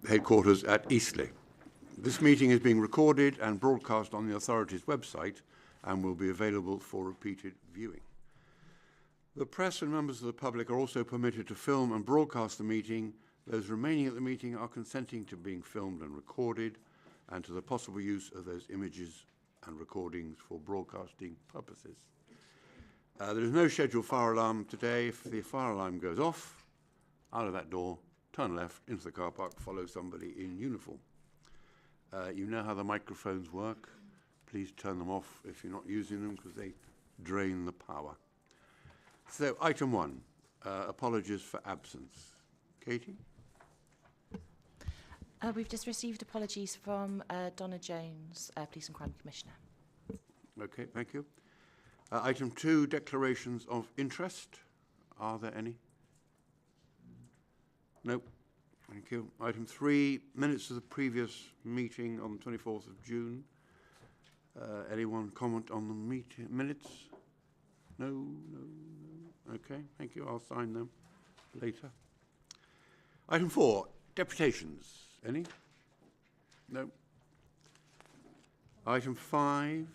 headquarters at Eastleigh. This meeting is being recorded and broadcast on the authority's website and will be available for repeated viewing. The press and members of the public are also permitted to film and broadcast the meeting. Those remaining at the meeting are consenting to being filmed and recorded and to the possible use of those images and recordings for broadcasting purposes. There is no scheduled fire alarm today. If the fire alarm goes off, out of that door, turn left into the car park, follow somebody in uniform. You know how the microphones work. Please turn them off if you're not using them because they drain the power. So, item 1, apologies for absence. Katie? We've just received apologies from Donna Jones, Police and Crime Commissioner. Okay, thank you. Item 2, declarations of interest. Are there any? Nope. Thank you. Item 3, minutes of the previous meeting on the 24th of June. Anyone comment on the minutes? No. Okay, thank you. I'll sign them later. Item 4, deputations. Any? No. Item 5,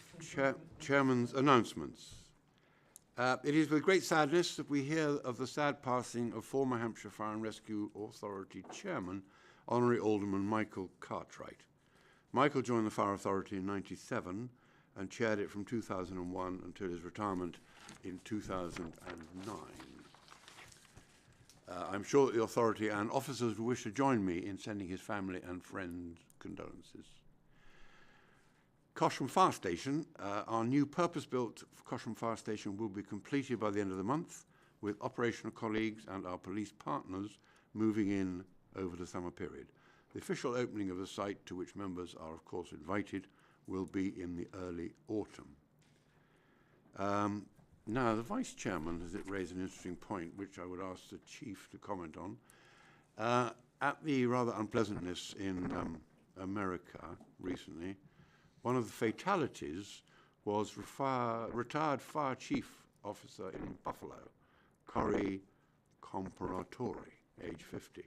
Chairman's announcements. It is with great sadness that we hear of the sad passing of former Hampshire Fire and Rescue Authority Chairman, Honorary Alderman Michael Cartwright. Michael joined the Fire Authority in '97 and chaired it from 2001 until his retirement in 2009. I'm sure that the authority and officers will wish to join me in sending his family and friends condolences. Cosham Fire Station, our new purpose-built Cosham Fire Station will be completed by the end of the month, with operational colleagues and our police partners moving in over the summer period. The official opening of the site, to which members are of course invited, will be in the early autumn. Now, the Vice Chairman has raised an interesting point, which I would ask the Chief to comment on. At the rather unpleasantness in America recently, one of the fatalities was retired Fire Chief Officer in Buffalo, Corey Comparatore, age 50,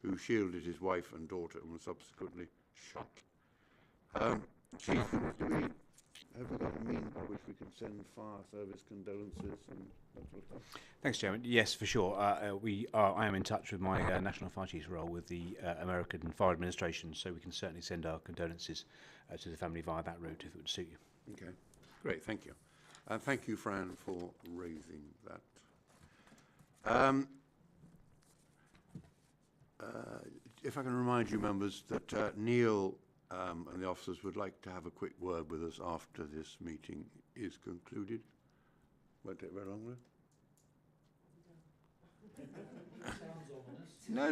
who shielded his wife and daughter and was subsequently shot. Chief, do we have got a means by which we can send fire service condolences and that sort of stuff? Thanks, Chairman. Yes, for sure. I am in touch with my National Fire Chief's role with the American Fire Administration, so we can certainly send our condolences to the family via that route if it would suit you. Okay, great, thank you. Thank you, Fran, for raising that. If I can remind you, members, that Neil and the officers would like to have a quick word with us after this meeting is concluded. Won't take very long, will it? No.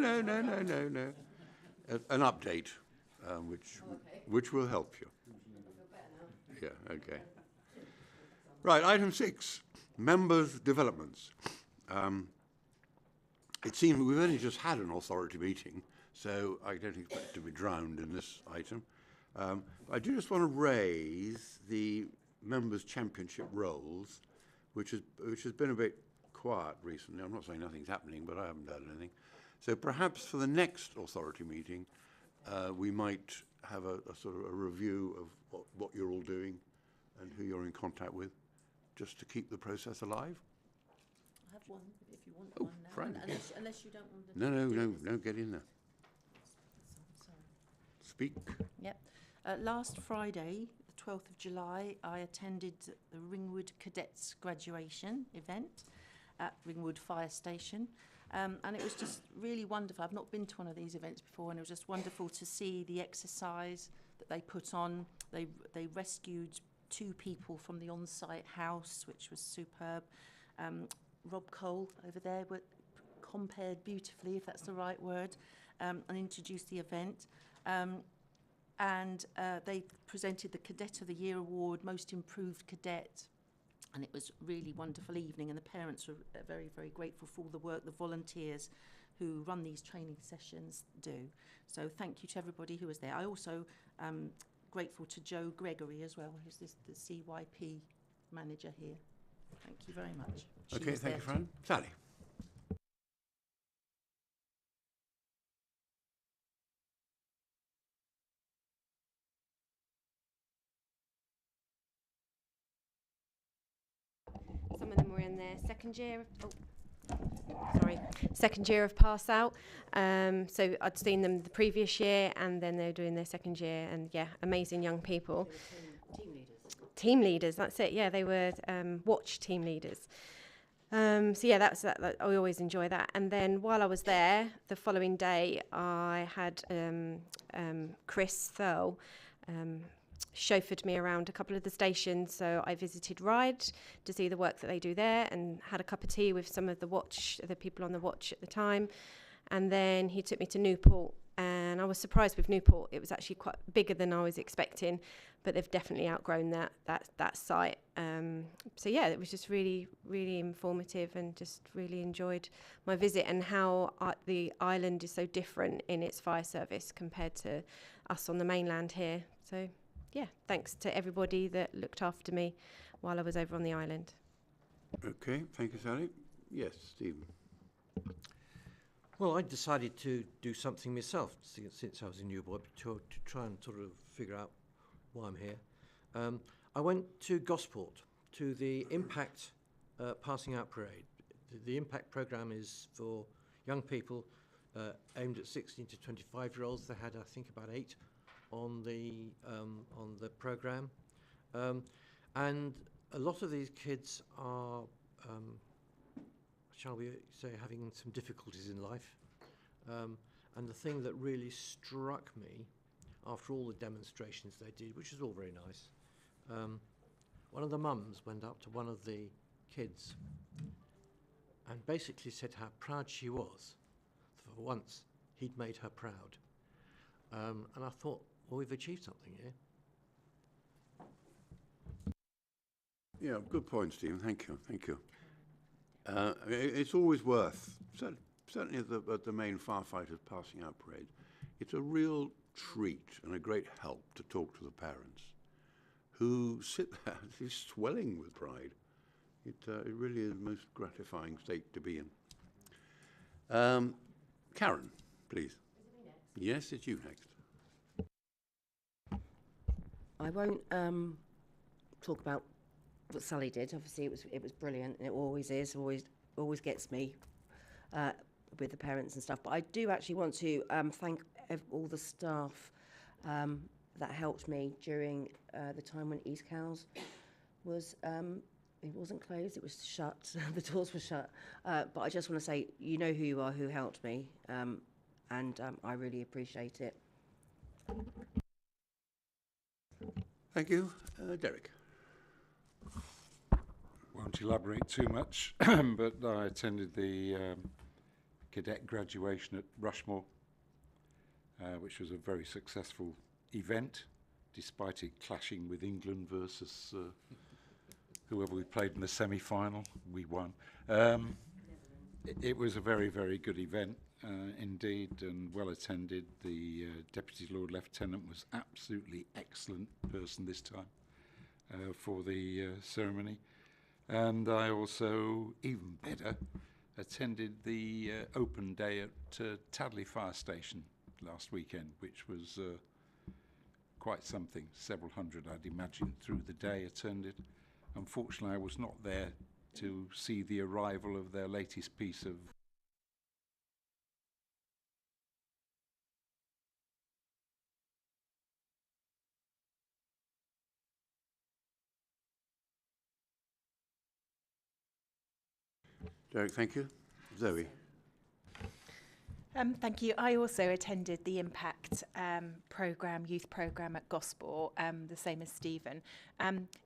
An update, which will help you. Yeah, okay. Right, item 6, members' developments. It seems we've only just had an authority meeting, so I don't expect to be drowned in this item. I do just want to raise the members' championship roles, which has been a bit quiet recently. I'm not saying nothing's happening, but I haven't done anything. So perhaps for the next authority meeting, we might have a sort of a review of what you're all doing and who you're in contact with, just to keep the process alive. I have one, if you want Oh, one now. Frank, Unless you don't want to. No, get in there. Sorry. Speak. Yep. Last Friday, the 12th of July, I attended the Ringwood Cadets graduation event at Ringwood Fire Station. And it was just really wonderful. I've not been to one of these events before, and it was just wonderful to see the exercise that they put on. They rescued 2 people from the on-site house, which was superb. Rob Cole over there compared beautifully, if that's the right word, and introduced the event. And they presented the Cadet of the Year award, Most Improved Cadet. And it was a really wonderful evening, and the parents were very, very grateful for all the work the volunteers who run these training sessions do. So thank you to everybody who was there. I also am grateful to Joe Gregory as well, who's the CYP manager here. Thank you very much. Okay, thank you, Fran. Sally. their second year. Second year of pass out. So I'd seen them the previous year, and then they were doing their second year, and yeah, amazing young people. Team leaders. Team leaders, that's it. Yeah, they were watch team leaders. So yeah, that I always enjoy that. And then while I was there, the following day, I had Chris Thurl chauffeured me around a couple of the stations. So I visited Ryde to see the work that they do there, and had a cup of tea with some of the people on the watch at the time. And then he took me to Newport, and I was surprised with Newport. It was actually quite bigger than I was expecting, but they've definitely outgrown that site. So yeah, it was just really, really informative, and just really enjoyed my visit, and how the island is so different in its fire service compared to us on the mainland here. So yeah, thanks to everybody that looked after me while I was over on the island. Okay, thank you, Sally. Yes, Stephen. Well, I decided to do something myself since I was in Newport to try and sort of figure out why I'm here. I went to Gosport to the Impact Passing Out Parade. The Impact programme is for young people aimed at 16 to 25-year-olds. They had, I think, about 8 on the programme, and a lot of these kids are, shall we say, having some difficulties in life. And the thing that really struck me after all the demonstrations they did, which is all very nice, one of the mums went up to one of the kids and basically said how proud she was. For once, he'd made her proud. And I thought, well, we've achieved something here. Yeah, good point, Stephen. Thank you. Thank you. It's always worth, certainly at the main Firefighters Passing Out Parade, it's a real treat and a great help to talk to the parents who sit there just swelling with pride. It really is the most gratifying state to be in. Karen, please. Yes, it's you next. I won't talk about what Sally did. Obviously, it was brilliant, and it always is. Always gets me with the parents and stuff. But I do actually want to thank all the staff that helped me during the time when East Cowes was. It wasn't closed; it was shut. The doors were shut. But I just want to say, you know who you are, who helped me, and I really appreciate it. Thank you. Derek. Won't elaborate too much, but I attended the cadet graduation at Rushmore, which was a very successful event, despite it clashing with England versus whoever we played in the semi-final. We won. It was a very, very good event indeed, and well attended. The Deputy Lord Lieutenant was absolutely excellent person this time for the ceremony. And I also, even better, attended the open day at Tadley Fire Station last weekend, which was quite something. Several hundred, I'd imagine, through the day attended. Unfortunately, I was not there to see the arrival of their latest piece of Derek, thank you. Zoe. Thank you. I also attended the Impact youth programme at Gosport, the same as Stephen.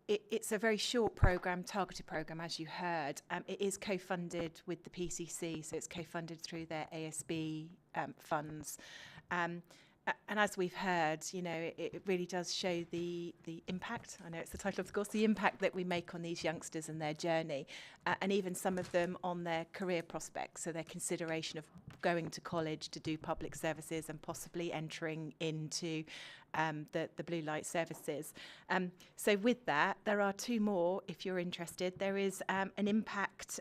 It's a very short programme, targeted programme, as you heard. It is co-funded with the PCC, so it's co-funded through their ASB funds. And as we've heard, you know, it really does show the impact. I know it's the title of the course, the impact that we make on these youngsters and their journey, and even some of them on their career prospects, so their consideration of going to college to do public services and possibly entering into the blue light services. So with that, there are two more, if you're interested. There is an impact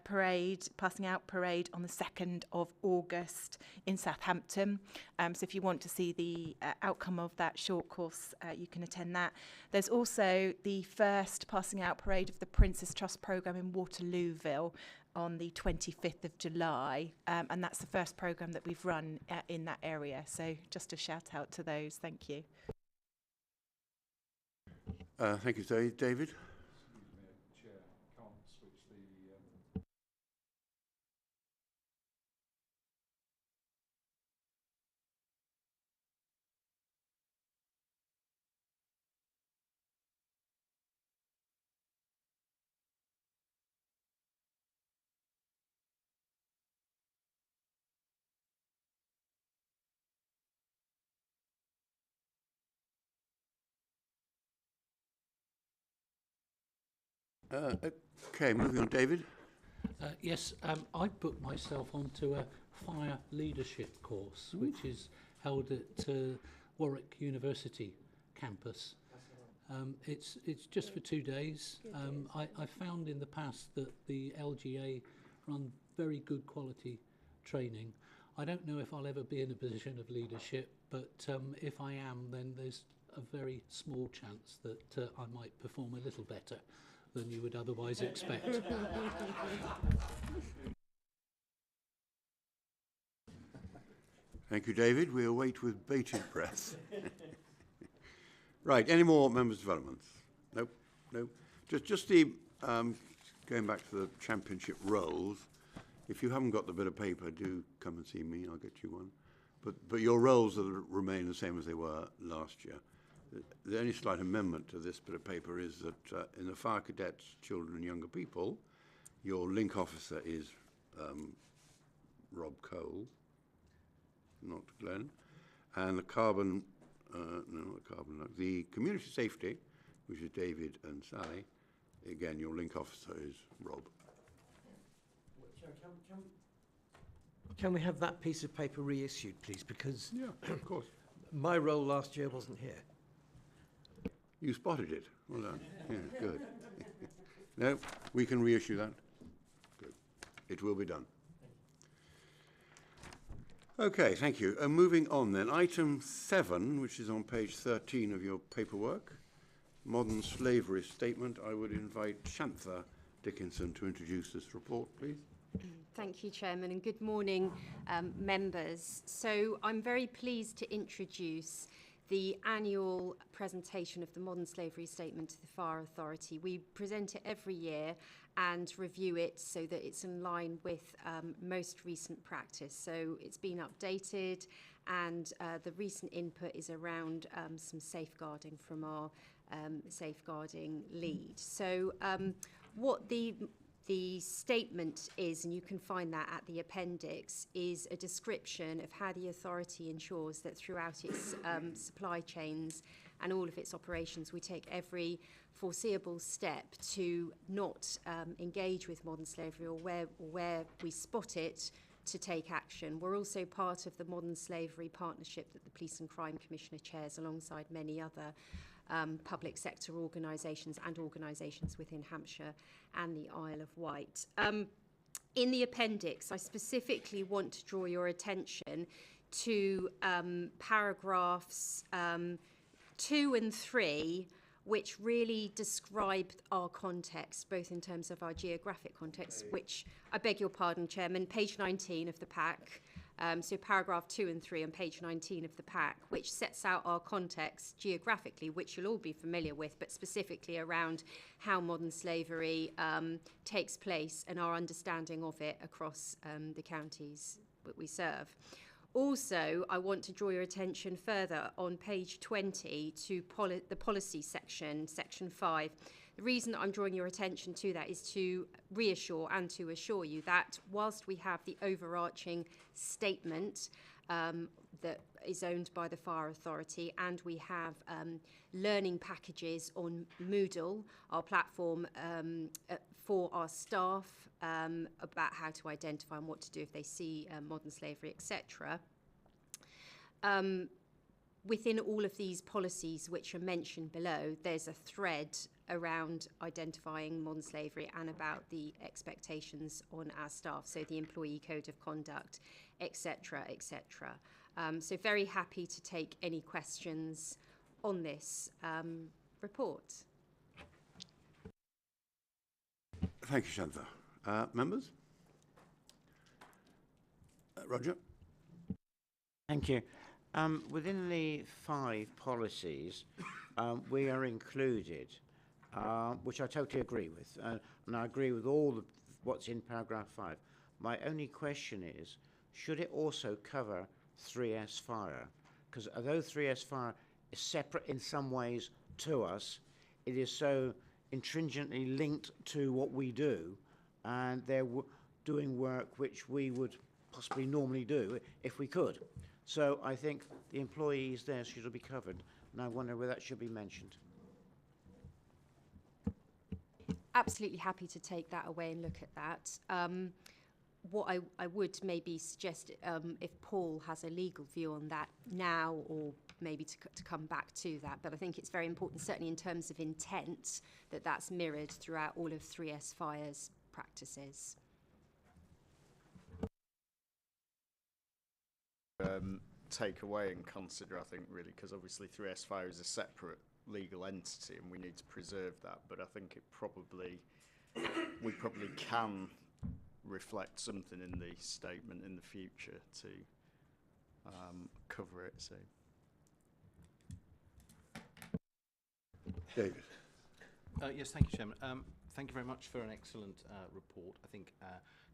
parade, passing out parade on the 2nd of August in Southampton. So if you want to see the outcome of that short course, you can attend that. There's also the first passing out parade of the Prince's Trust programme in Waterlooville on the 25th of July, and that's the first programme that we've run in that area. So just a shout out to those. Thank you. Thank you, David. Excuse me, Chair, can't switch the... Okay, moving on, David. Yes, I booked myself onto a fire leadership course, which is held at Warwick University campus. It's just for 2 days. I found in the past that the LGA run very good quality training. I don't know if I'll ever be in a position of leadership, but if I am, then there's a very small chance that I might perform a little better than you would otherwise expect. Thank you, David. We await with bated breath. Right, any more members' developments? Nope, nope. Just the, going back to the championship roles, if you haven't got the bit of paper, do come and see me, I'll get you one. But your roles remain the same as they were last year. The only slight amendment to this bit of paper is that in the fire cadets, children and younger people, your link officer is Rob Cole, not Glenn, and the the community safety, which is David and Sally, again, your link officer is Rob. Can we have that piece of paper reissued, please? Because Yeah, of course. my role last year wasn't here. You spotted it. Well done. Yeah, good. No, we can reissue that. Good. It will be done. Okay, thank you. Moving on then. Item 7, which is on page 13 of your paperwork, modern slavery statement. I would invite Shantha Dickinson to introduce this report, please. Thank you, Chairman, and good morning, members. So I'm very pleased to introduce the annual presentation of the Modern Slavery Statement to the Fire Authority. We present it every year and review it so that it's in line with most recent practice. So it's been updated, and the recent input is around some safeguarding from our safeguarding lead. So what the statement is, and you can find that at the appendix, is a description of how the authority ensures that throughout its supply chains and all of its operations, we take every foreseeable step to not engage with modern slavery, or where we spot it, to take action. We're also part of the Modern Slavery Partnership that the Police and Crime Commissioner chairs alongside many other public sector organisations and organisations within Hampshire and the Isle of Wight. In the appendix, I specifically want to draw your attention to paragraphs 2 and 3, which really describe our context, both in terms of our geographic context, which, I beg your pardon, Chairman, page 19 of the pack. So paragraph 2 and 3 on page 19 of the pack, which sets out our context geographically, which you'll all be familiar with, but specifically around how modern slavery takes place and our understanding of it across the counties that we serve. Also, I want to draw your attention further on page 20 to the policy section, section 5. The reason that I'm drawing your attention to that is to reassure and to assure you that whilst we have the overarching statement that is owned by the Fire Authority, and we have learning packages on Moodle, our platform for our staff, about how to identify and what to do if they see modern slavery, etc. within all of these policies which are mentioned below, there's a thread around identifying modern slavery and about the expectations on our staff, so the employee code of conduct, etc., etc. So very happy to take any questions on this report. Thank you, Shantha. Members? Roger? Thank you. Within the 5 policies, we are included, which I totally agree with, and I agree with all what's in paragraph 5. My only question is, should it also cover 3S fire? Because although 3S fire is separate in some ways to us, it is so intrinsically linked to what we do, and they're doing work which we would possibly normally do if we could. So I think the employees there should be covered, and I wonder whether that should be mentioned. Absolutely happy to take that away and look at that. What I would maybe suggest, if Paul has a legal view on that now, or maybe to come back to that, but I think it's very important, certainly in terms of intent, that that's mirrored throughout all of 3S Fire's practices. Take away and consider, I think, really, because obviously 3S Fire is a separate legal entity and we need to preserve that, but I think it we probably can reflect something in the statement in the future to cover it. So, David? Yes, thank you, Chairman. Thank you very much for an excellent report. I think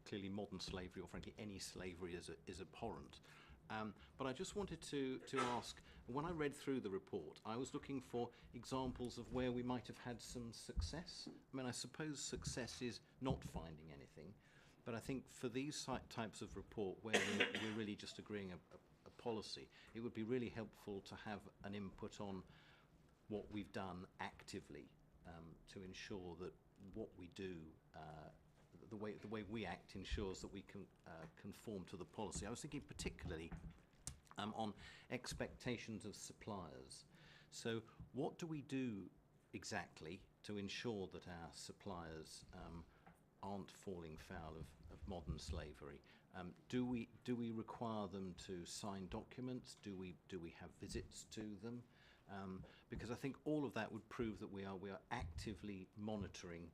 clearly modern slavery, or frankly any slavery, is abhorrent. But I just wanted to ask, when I read through the report, I was looking for examples of where we might have had some success. I mean, I suppose success is not finding anything, but I think for these types of report, where we're really just agreeing a policy, it would be really helpful to have an input on what we've done actively to ensure that what we do, the way we act, ensures that we can conform to the policy. I was thinking particularly on expectations of suppliers. So what do we do exactly to ensure that our suppliers aren't falling foul of modern slavery? Do we require them to sign documents? Do we have visits to them? Because I think all of that would prove that we are actively monitoring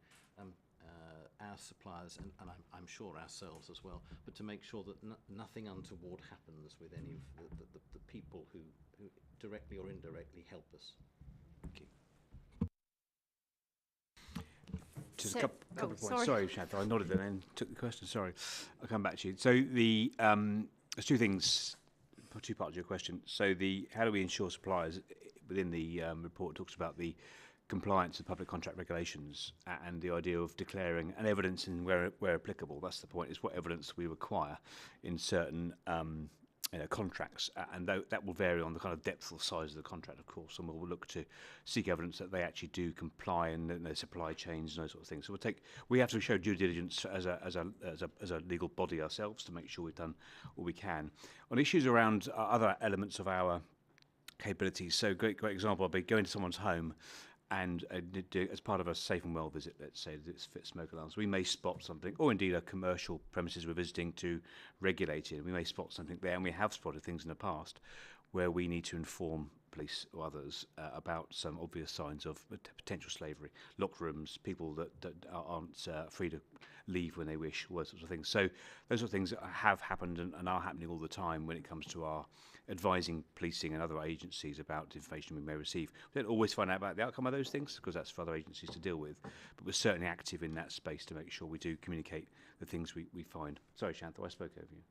our suppliers, and I'm sure ourselves as well, but to make sure that nothing untoward happens with any of the people who directly or indirectly help us. Thank you. Just a couple of points. Sorry, Shantha, I nodded and then took the question. Sorry, I'll come back to you. So there's two things, two parts of your question. So how do we ensure suppliers? Within the report, talks about the compliance with public contract regulations and the idea of declaring an evidence in where applicable. That's the point, is what evidence we require in certain contracts, and that will vary on the kind of depth or size of the contract, of course, and we'll look to seek evidence that they actually do comply in their supply chains and those sort of things. So we have to show due diligence as a legal body ourselves to make sure we've done all we can. On issues around other elements of our capabilities, so great example, I'll be going to someone's home and as part of a safe and well visit, let's say it's fit smoke alarms, we may spot something, or indeed a commercial premises we're visiting to regulate it, we may spot something there, and we have spotted things in the past where we need to inform police or others about some obvious signs of potential slavery, locked rooms, people that aren't free to leave when they wish, all those sorts of things. So those sort of things have happened and are happening all the time when it comes to our advising policing and other agencies about information we may receive. We don't always find out about the outcome of those things because that's for other agencies to deal with, but we're certainly active in that space to make sure we do communicate the things we find. Sorry, Shantha, I spoke over you.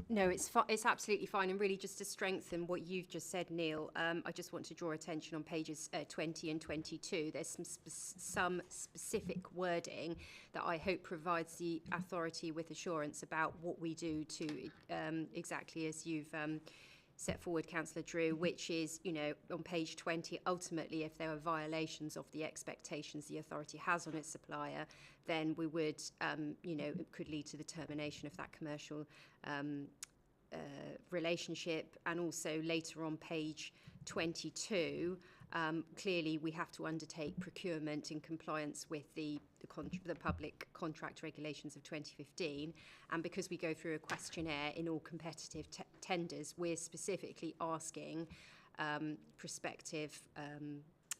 No, it's absolutely fine, and really just to strengthen what you've just said, Neil, I just want to draw attention on pages 20 and 22. There's some specific wording that I hope provides the authority with assurance about what we do to exactly as you've set forward, Councillor Drew, which is, on page 20, ultimately, if there are violations of the expectations the authority has on its supplier, then we would, it could lead to the termination of that commercial relationship, and also later on page 22, clearly we have to undertake procurement in compliance with the public contract regulations of 2015, and because we go through a questionnaire in all competitive tenders, we're specifically asking prospective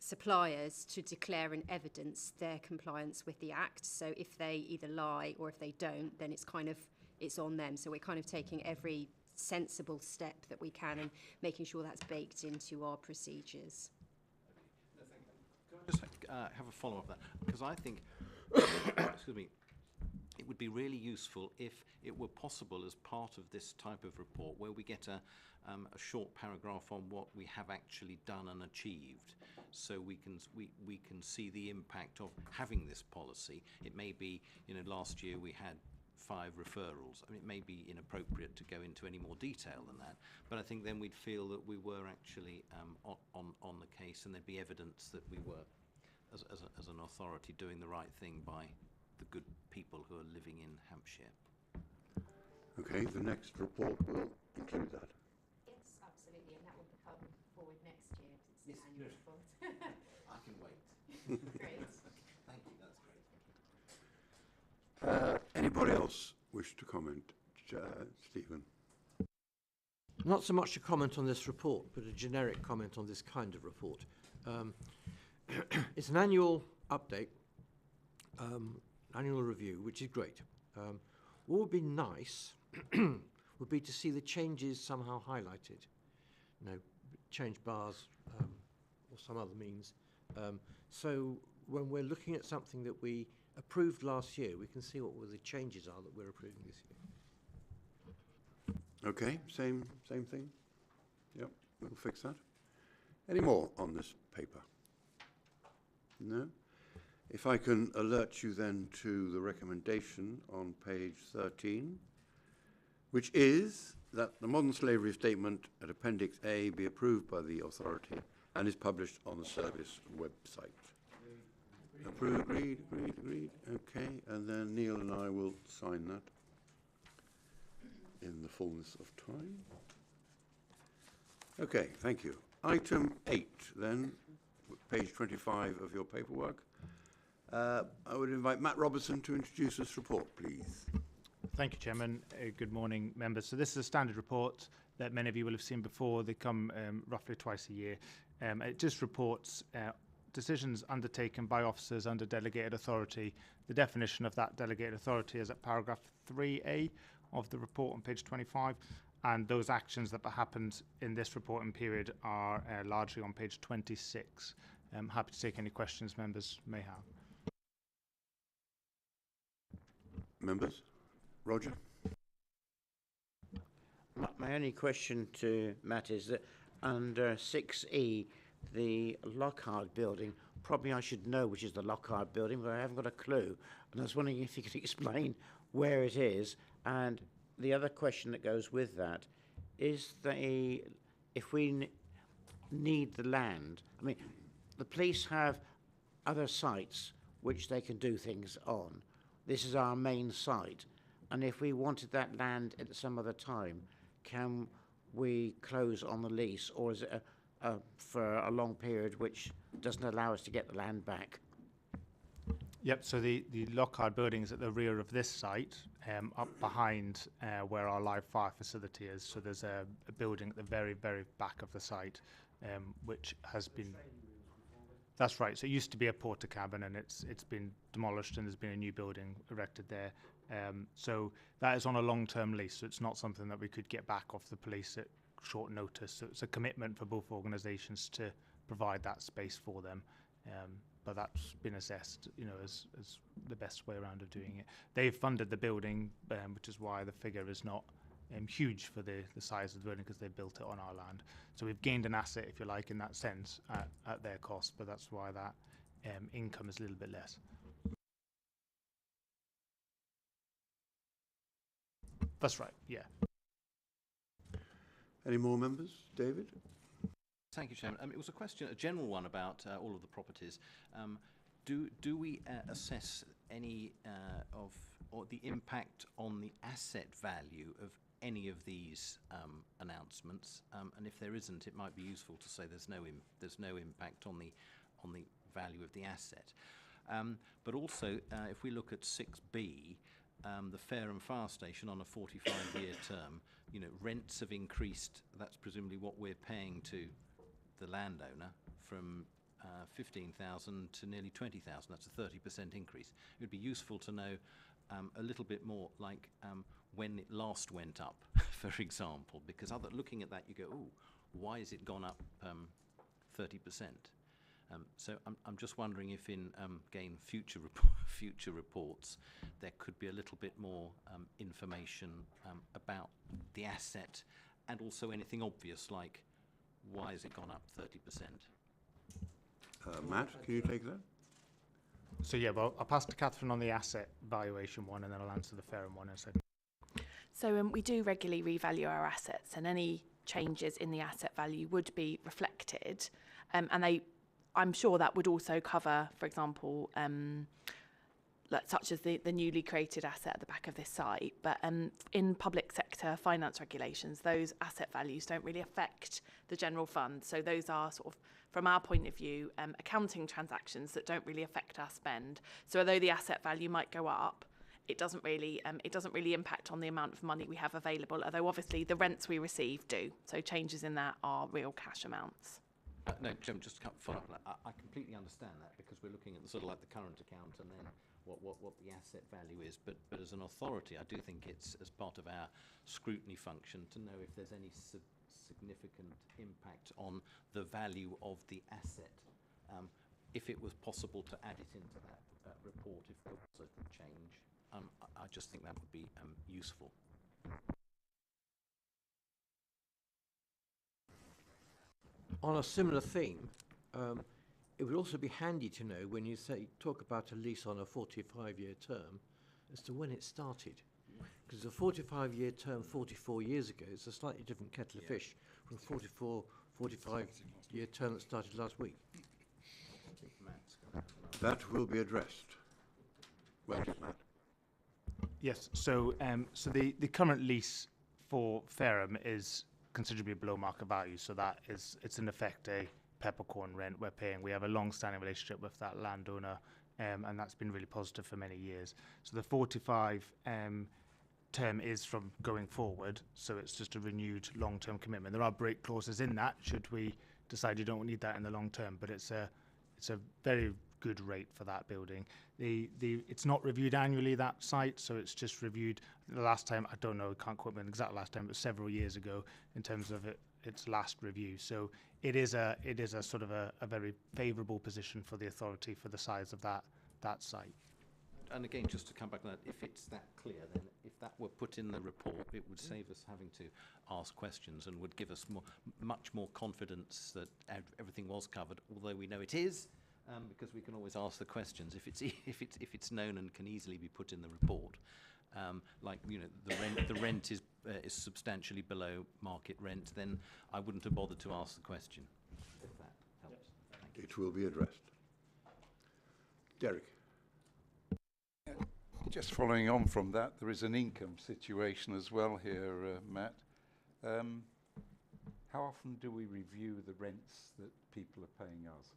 suppliers to declare and evidence their compliance with the Act. So if they either lie or if they don't, then it's on them. So we're kind of taking every sensible step that we can and making sure that's baked into our procedures. Can I just have a follow-up of that? Because I think, excuse me, it would be really useful if it were possible as part of this type of report where we get a short paragraph on what we have actually done and achieved, so we can see the impact of having this policy. It may be, last year we had 5 referrals. I mean, it may be inappropriate to go into any more detail than that, but I think then we'd feel that we were actually on the case, and there'd be evidence that we were, as an authority, doing the right thing by the good people who are living in Hampshire. Okay, the next report will include that. Yes, absolutely, and that will come forward next year because it's Yes, the annual yes. report. I can wait. Great. Thank you, that's great. Anybody else wish to comment? Stephen? Not so much a comment on this report, but a generic comment on this kind of report. It's an annual update, annual review, which is great. What would be nice would be to see the changes somehow highlighted. Change bars or some other means. So when we're looking at something that we approved last year, we can see what the changes are that we're approving this year. Okay, same thing? Yep, we'll fix that. Any more on this paper? No? If I can alert you then to the recommendation on page 13, which is that the modern slavery statement at Appendix A be approved by the authority and is published on the service website. Agreed. Okay, and then Neil and I will sign that in the fullness of time. Okay, thank you. Item 8 then, page 25 of your paperwork. I would invite Matt Robertson to introduce this report, please. Thank you, Chairman. Good morning, members. So this is a standard report that many of you will have seen before. They come roughly twice a year. It just reports decisions undertaken by officers under delegated authority. The definition of that delegated authority is at paragraph 3A of the report on page 25, and those actions that happened in this reporting period are largely on page 26. I'm happy to take any questions members may have. Members? Roger? My only question to Matt is that under 6E, the Lockhart building, probably I should know which is the Lockhart building, but I haven't got a clue. And I was wondering if you could explain where it is. And the other question that goes with that is if we need the land, I mean, the police have other sites which they can do things on. This is our main site. And if we wanted that land at some other time, can we close on the lease, or is it for a long period which doesn't allow us to get the land back? Yep, so the Lockhart building is at the rear of this site, up behind where our live fire facility is. So there's a building at the very, very back of the site, which has been... That's right. So it used to be a porter cabin, and it's been demolished, and there's been a new building erected there. So that is on a long-term lease. So it's not something that we could get back off the police at short notice. So it's a commitment for both organisations to provide that space for them. But that's been assessed, as the best way around of doing it. They've funded the building, which is why the figure is not huge for the size of the building, because they built it on our land. So we've gained an asset, if you like, in that sense at their cost, but that's why that income is a little bit less. That's right, yeah. Any more members? David? Thank you, Chairman. It was a general one about all of the properties. Do we assess any or the impact on the asset value of any of these announcements, and if there isn't, it might be useful to say there's no impact on the value of the asset. But also, if we look at 6B, the Fareham Fire Station on a 45-year term, rents have increased. That's presumably what we're paying to the landowner, from 15,000 to nearly 20,000. That's a 30% increase. It would be useful to know a little bit more, like when it last went up, for example, because looking at that, you go, "Ooh, why has it gone up 30%?" So I'm just wondering if in again future reports there could be a little bit more information about the asset, and also anything obvious like why has it gone up 30%. Matt, can you take that? So yeah, well, I'll pass to Catherine on the asset valuation one, and then I'll answer the Fareham one in a second. So we do regularly revalue our assets, and any changes in the asset value would be reflected, and I'm sure that would also cover, for example, such as the newly created asset at the back of this site. But in public sector finance regulations, those asset values don't really affect the general fund. So those are sort of, from our point of view, accounting transactions that don't really affect our spend. So although the asset value might go up, it doesn't really impact on the amount of money we have available. Although obviously the rents we receive do. So changes in that are real cash amounts. No, Jim, just to follow up. I completely understand that, because we're looking at the sort of like the current account and then what the asset value is. But as an authority, I do think it's as part of our scrutiny function to know if there's any significant impact on the value of the asset. If it was possible to add it into that report, if there was a change, I just think that would be useful. On a similar theme, it would also be handy to know when you talk about a lease on a 45-year term as to when it started. Because a 45-year term 44 years ago is a slightly different kettle of fish from 45-year term that started last week. That will be addressed. Well, Matt. Yes, so the current lease for Fareham is considerably below market value, so it's in effect a peppercorn rent we're paying. We have a long-standing relationship with that landowner, and that's been really positive for many years. So the 45 term is from going forward, so it's just a renewed long-term commitment. There are break clauses in that should we decide you don't need that in the long term, but it's a very good rate for that building. It's not reviewed annually, that site, so it's just reviewed the last time. I don't know, can't quote me the exact last time, but several years ago in terms of its last review. So it is a sort of a very favourable position for the authority for the size of that site. And again, just to come back on that, if it's that clear, then if that were put in the report, it would save us having to ask questions and would give us much more confidence that everything was covered, although we know it is. Because we can always ask the questions if it's known and can easily be put in the report, like the rent is substantially below market rent, then I wouldn't have bothered to ask the question. If that helps. Thank you. It will be addressed. Derek. Just following on from that, there is an income situation as well here, Matt. How often do we review the rents that people are paying us?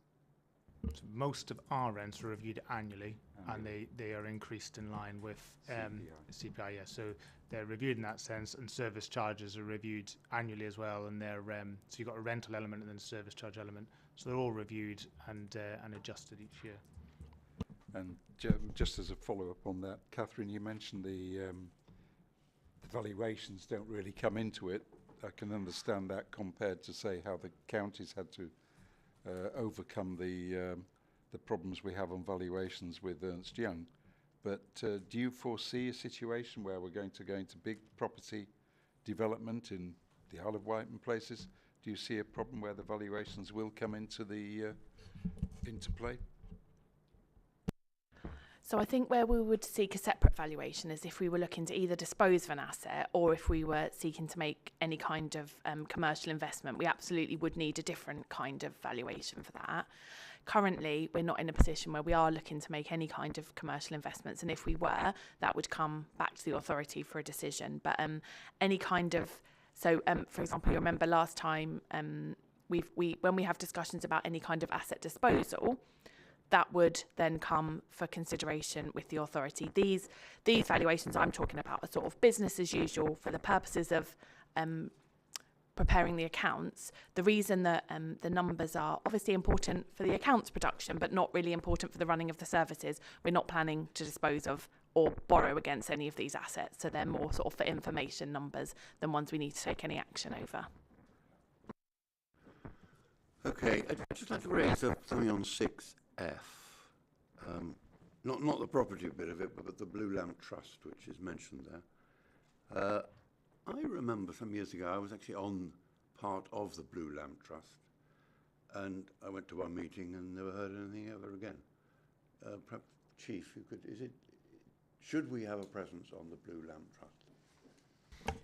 So most of our rents are reviewed annually, and they are increased in line with CPI. Yeah, so they're reviewed in that sense, and service charges are reviewed annually as well. And they're so you've got a rental element and then a service charge element. So they're all reviewed and adjusted each year. And just as a follow-up on that, Catherine, you mentioned the valuations don't really come into it. I can understand that compared to, say, how the counties had to overcome the problems we have on valuations with Ernst Young. But do you foresee a situation where we're going to go into big property development in the Isle of Wight and places? Do you see a problem where the valuations will come into play? So I think where we would seek a separate valuation is if we were looking to either dispose of an asset or if we were seeking to make any kind of commercial investment. We absolutely would need a different kind of valuation for that. Currently, we're not in a position where we are looking to make any kind of commercial investments, and if we were, that would come back to the authority for a decision. But any kind of, for example, you remember last time when we have discussions about any kind of asset disposal, that would then come for consideration with the authority. These valuations I'm talking about are sort of business as usual for the purposes of preparing the accounts. The reason that the numbers are obviously important for the accounts production, but not really important for the running of the services. We're not planning to dispose of or borrow against any of these assets, so they're more sort of for information numbers than ones we need to take any action over. Okay, I'd just like to raise something on 6F. Not the property bit of it, but the Blue Lamp Trust, which is mentioned there. I remember some years ago, I was actually on part of the Blue Lamp Trust, and I went to one meeting and never heard anything ever again. Perhaps, Chief, you could, should we have a presence on the Blue Lamp Trust?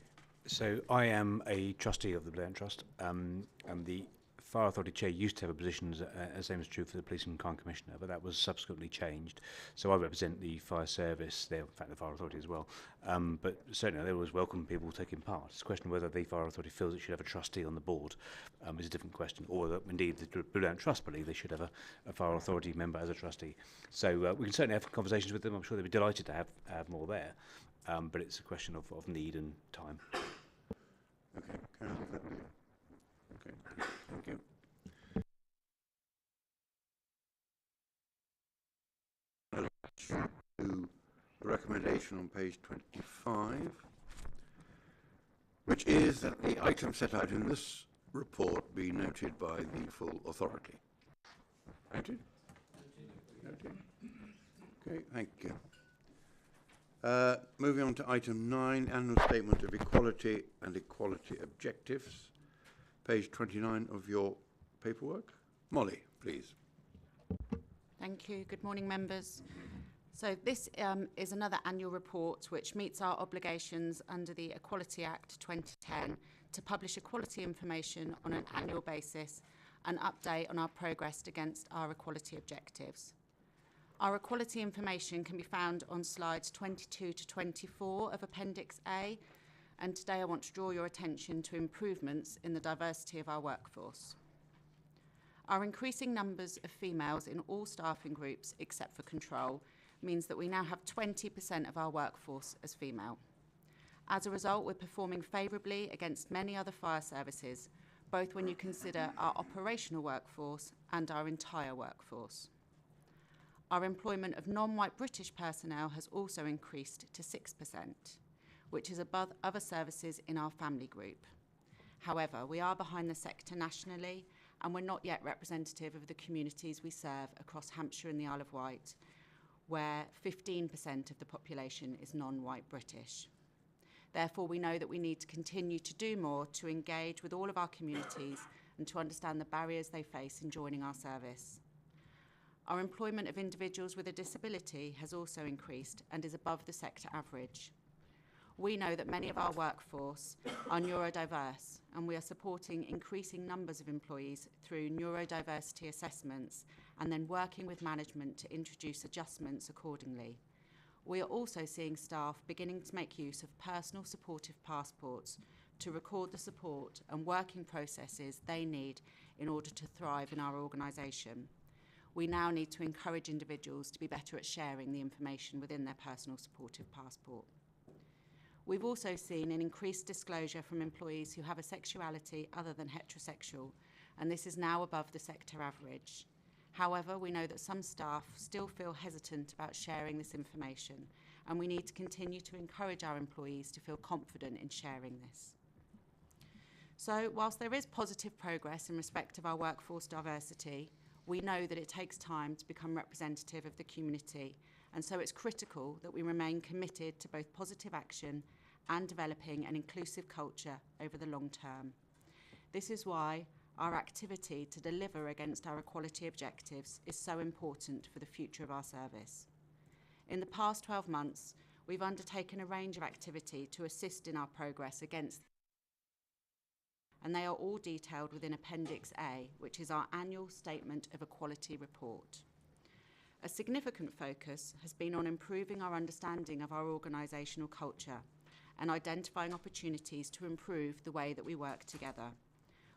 So I am a trustee of the Blue Lamp Trust, and the Fire Authority Chair used to have a position as same as true for the Police and Crime Commissioner, but that was subsequently changed. So I represent the Fire Service there, in fact the Fire Authority as well. But certainly they always welcome people taking part. It's a question of whether the Fire Authority feels it should have a trustee on the board is a different question, or whether indeed the Blue Lamp Trust believe they should have a Fire Authority member as a trustee. So we can certainly have conversations with them. I'm sure they'd be delighted to have more there, but it's a question of need and time. Okay, can I have that? Okay, thank you. To the recommendation on page 25, which is that the item set out in this report be noted by the full authority. Noted? Noted. Okay, thank you. Moving on to item 9, annual statement of equality and equality objectives. Page 29 of your paperwork. Molly, please. Thank you. Good morning, members. So this is another annual report which meets our obligations under the Equality Act 2010 to publish equality information on an annual basis and update on our progress against our equality objectives. Our equality information can be found on slides 22 to 24 of Appendix A, and today I want to draw your attention to improvements in the diversity of our workforce. Our increasing numbers of females in all staffing groups except for control means that we now have 20% of our workforce as female. As a result, we're performing favourably against many other fire services, both when you consider our operational workforce and our entire workforce. Our employment of non-white British personnel has also increased to 6%, which is above other services in our family group. However, we are behind the sector nationally, and we're not yet representative of the communities we serve across Hampshire and the Isle of Wight, where 15% of the population is non-white British. Therefore, we know that we need to continue to do more to engage with all of our communities and to understand the barriers they face in joining our service. Our employment of individuals with a disability has also increased and is above the sector average. We know that many of our workforce are neurodiverse, and we are supporting increasing numbers of employees through neurodiversity assessments and then working with management to introduce adjustments accordingly. We are also seeing staff beginning to make use of personal supportive passports to record the support and working processes they need in order to thrive in our organisation. We now need to encourage individuals to be better at sharing the information within their personal supportive passport. We've also seen an increased disclosure from employees who have a sexuality other than heterosexual, and this is now above the sector average. However, we know that some staff still feel hesitant about sharing this information, and we need to continue to encourage our employees to feel confident in sharing this. So, whilst there is positive progress in respect of our workforce diversity, we know that it takes time to become representative of the community, and so it's critical that we remain committed to both positive action and developing an inclusive culture over the long term. This is why our activity to deliver against our equality objectives is so important for the future of our service. In the past 12 months, we've undertaken a range of activity to assist in our progress against, and they are all detailed within Appendix A, which is our annual Statement of Equality report. A significant focus has been on improving our understanding of our organisational culture and identifying opportunities to improve the way that we work together.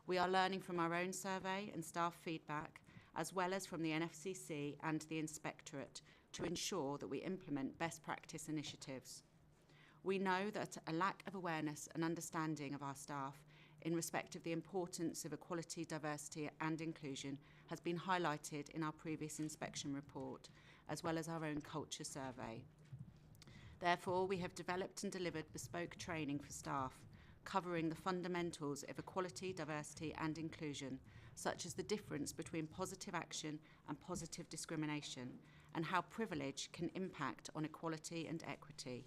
We are learning from our own survey and staff feedback, as well as from the NFCC and the Inspectorate, to ensure that we implement best practice initiatives. We know that a lack of awareness and understanding of our staff in respect of the importance of equality, diversity and inclusion has been highlighted in our previous inspection report, as well as our own culture survey. Therefore, we have developed and delivered bespoke training for staff, covering the fundamentals of equality, diversity and inclusion, such as the difference between positive action and positive discrimination, and how privilege can impact on equality and equity.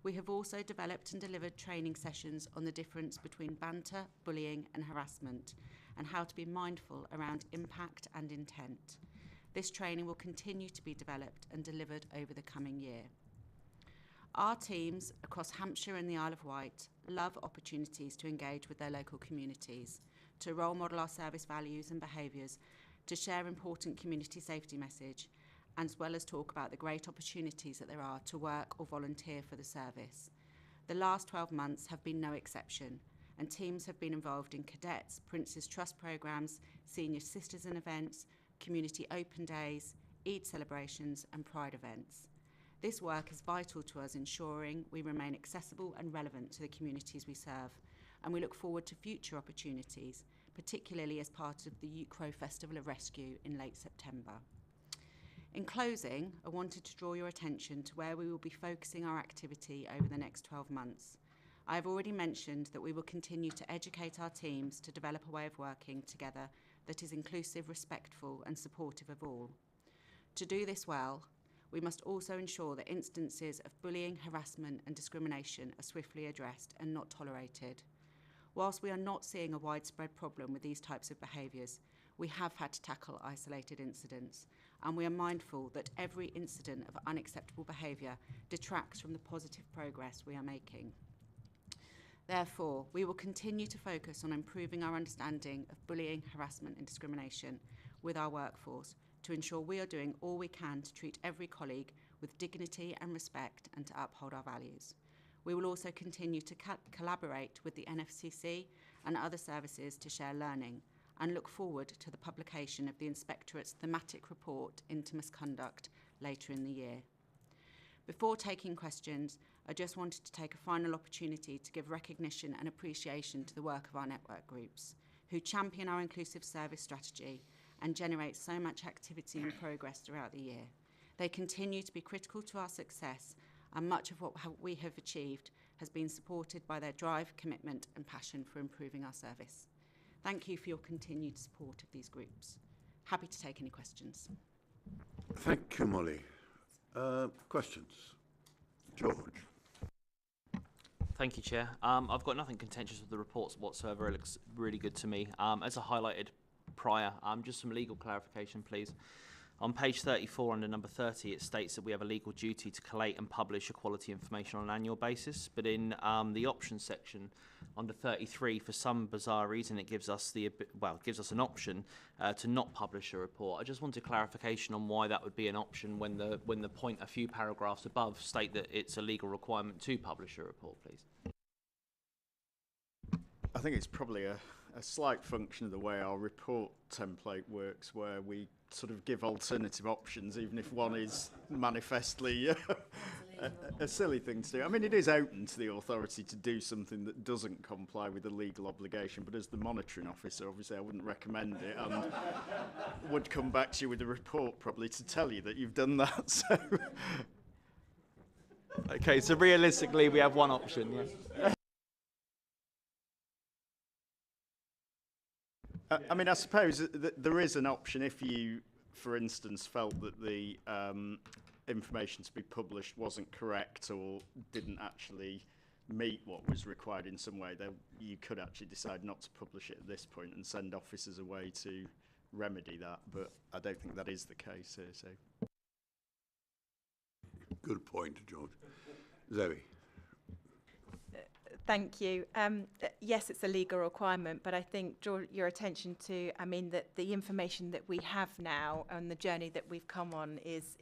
We have also developed and delivered training sessions on the difference between banter, bullying and harassment, and how to be mindful around impact and intent. This training will continue to be developed and delivered over the coming year. Our teams across Hampshire and the Isle of Wight love opportunities to engage with their local communities, to role model our service values and behaviours, to share important community safety message, as well as talk about the great opportunities that there are to work or volunteer for the service. The last 12 months have been no exception, and teams have been involved in cadets, Prince's Trust programmes, senior citizen events, community open days, Eid celebrations and Pride events. This work is vital to us, ensuring we remain accessible and relevant to the communities we serve, and we look forward to future opportunities, particularly as part of the Crow Festival of Rescue in late September. In closing, I wanted to draw your attention to where we will be focusing our activity over the next 12 months. I have already mentioned that we will continue to educate our teams to develop a way of working together that is inclusive, respectful and supportive of all. To do this well, we must also ensure that instances of bullying, harassment and discrimination are swiftly addressed and not tolerated. Whilst we are not seeing a widespread problem with these types of behaviours, we have had to tackle isolated incidents, and we are mindful that every incident of unacceptable behaviour detracts from the positive progress we are making. Therefore, we will continue to focus on improving our understanding of bullying, harassment and discrimination with our workforce, to ensure we are doing all we can to treat every colleague with dignity and respect and to uphold our values. We will also continue to collaborate with the NFCC and other services to share learning, and look forward to the publication of the Inspectorate's thematic report into misconduct later in the year. Before taking questions, I just wanted to take a final opportunity to give recognition and appreciation to the work of our network groups, who champion our inclusive service strategy and generate so much activity and progress throughout the year. They continue to be critical to our success, and much of what we have achieved has been supported by their drive, commitment and passion for improving our service. Thank you for your continued support of these groups. Happy to take any questions. Thank you, Molly. Questions? George. Thank you, Chair. I've got nothing contentious with the reports whatsoever. It looks really good to me. As I highlighted prior, just some legal clarification, please. On page 34, under number 30, it states that we have a legal duty to collate and publish equality information on an annual basis. But in the options section, under 33, for some bizarre reason, it gives us an option to not publish a report. I just wanted clarification on why that would be an option when the point a few paragraphs above state that it's a legal requirement to publish a report, please. I think it's probably a slight function of the way our report template works, where we sort of give alternative options, even if one is manifestly a silly thing to do. I mean, it is open to the authority to do something that doesn't comply with the legal obligation, but as the monitoring officer, obviously I wouldn't recommend it, and would come back to you with a report probably to tell you that you've done that. So. Okay, so realistically we have one option, yeah? I mean, I suppose there is an option if you, for instance, felt that the information to be published wasn't correct or didn't actually meet what was required in some way, then you could actually decide not to publish it at this point and send officers away to remedy that. But I don't think that is the case here. So. Good point, George. Zoe. Thank you. Yes, it's a legal requirement, but I think draw your attention to, I mean, that the information that we have now and the journey that we've come on is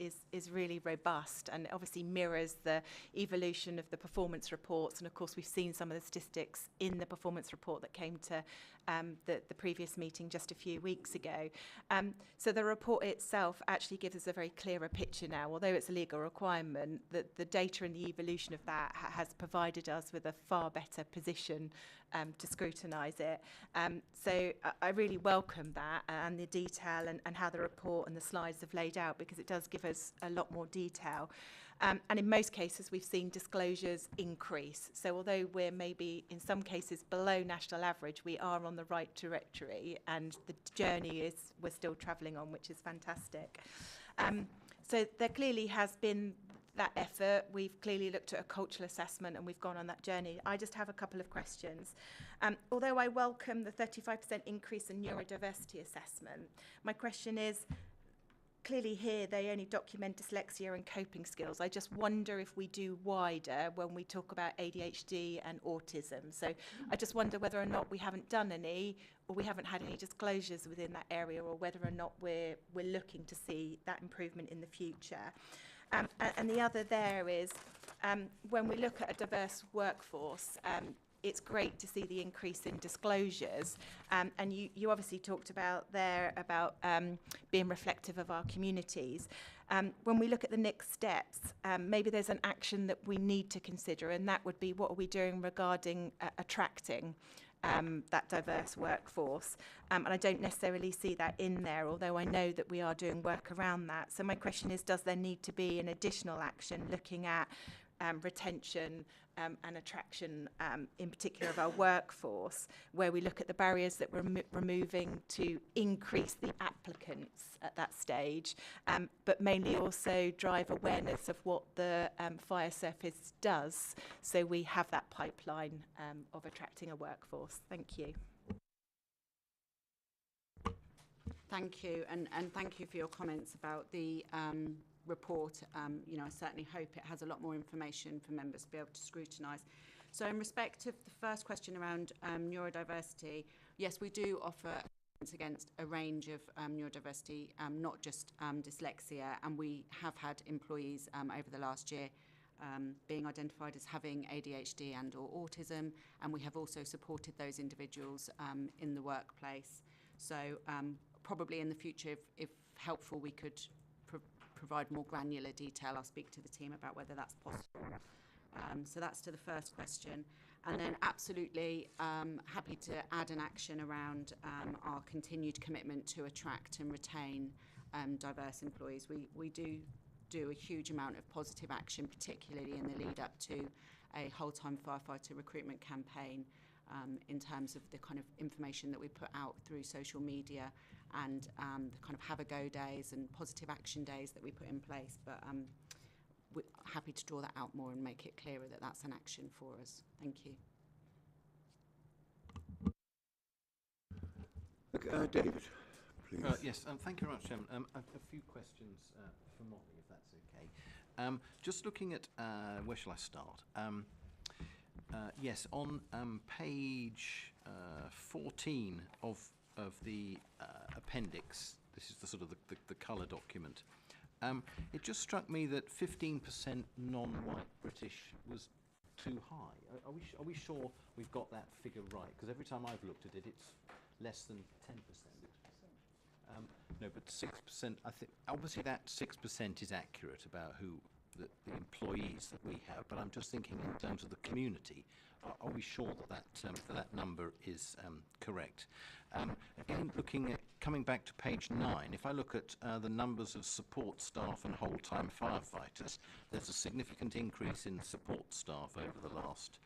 really robust and obviously mirrors the evolution of the performance reports. And of course, we've seen some of the statistics in the performance report that came to the previous meeting just a few weeks ago. So the report itself actually gives us a very clearer picture now. Although it's a legal requirement, the data and the evolution of that has provided us with a far better position to scrutinise it. So I really welcome that and the detail and how the report and the slides have laid out, because it does give us a lot more detail. And in most cases, we've seen disclosures increase. So although we're maybe in some cases below national average, we are on the right trajectory, and the journey we're still travelling on, which is fantastic. So there clearly has been that effort. We've clearly looked at a cultural assessment and we've gone on that journey. I just have a couple of questions. Although I welcome the 35% increase in neurodiversity assessment, my question is, clearly here they only document dyslexia and coping skills. I just wonder if we do wider when we talk about ADHD and autism. So I just wonder whether or not we haven't done any, or we haven't had any disclosures within that area, or whether or not we're looking to see that improvement in the future. And the other there is, when we look at a diverse workforce, it's great to see the increase in disclosures. And you obviously talked about there about being reflective of our communities. When we look at the next steps, maybe there's an action that we need to consider, and that would be, what are we doing regarding attracting that diverse workforce? And I don't necessarily see that in there, although I know that we are doing work around that. So my question is, does there need to be an additional action looking at retention and attraction, in particular of our workforce, where we look at the barriers that we're removing to increase the applicants at that stage, but mainly also drive awareness of what the fire service does, so we have that pipeline of attracting a workforce. Thank you. Thank you, and thank you for your comments about the report. You know, I certainly hope it has a lot more information for members to be able to scrutinise. So in respect of the first question around neurodiversity, yes, we do offer against a range of neurodiversity, not just dyslexia, and we have had employees over the last year being identified as having ADHD and or autism, and we have also supported those individuals in the workplace. So probably in the future, if helpful, we could provide more granular detail. I'll speak to the team about whether that's possible. So that's to the first question. And then absolutely happy to add an action around our continued commitment to attract and retain diverse employees. We do a huge amount of positive action, particularly in the lead up to a whole-time firefighter recruitment campaign, in terms of the kind of information that we put out through social media and the kind of have-a-go days and positive action days that we put in place. But we're happy to draw that out more and make it clearer that that's an action for us. Thank you. David, please. Yes, thank you very much, Chairman. A few questions for Molly, if that's okay. Just looking at, where shall I start? Yes, on page 14 of the appendix, this is the sort of the colour document, it just struck me that 15% non-white British was too high. Are we sure we've got that figure right? Because every time I've looked at it, it's less than 10%. No, but 6%, I think, obviously that 6% is accurate about who the employees that we have, but I'm just thinking in terms of the community, are we sure that number is correct? Again, coming back to page 9, if I look at the numbers of support staff and whole-time firefighters, there's a significant increase in support staff over the last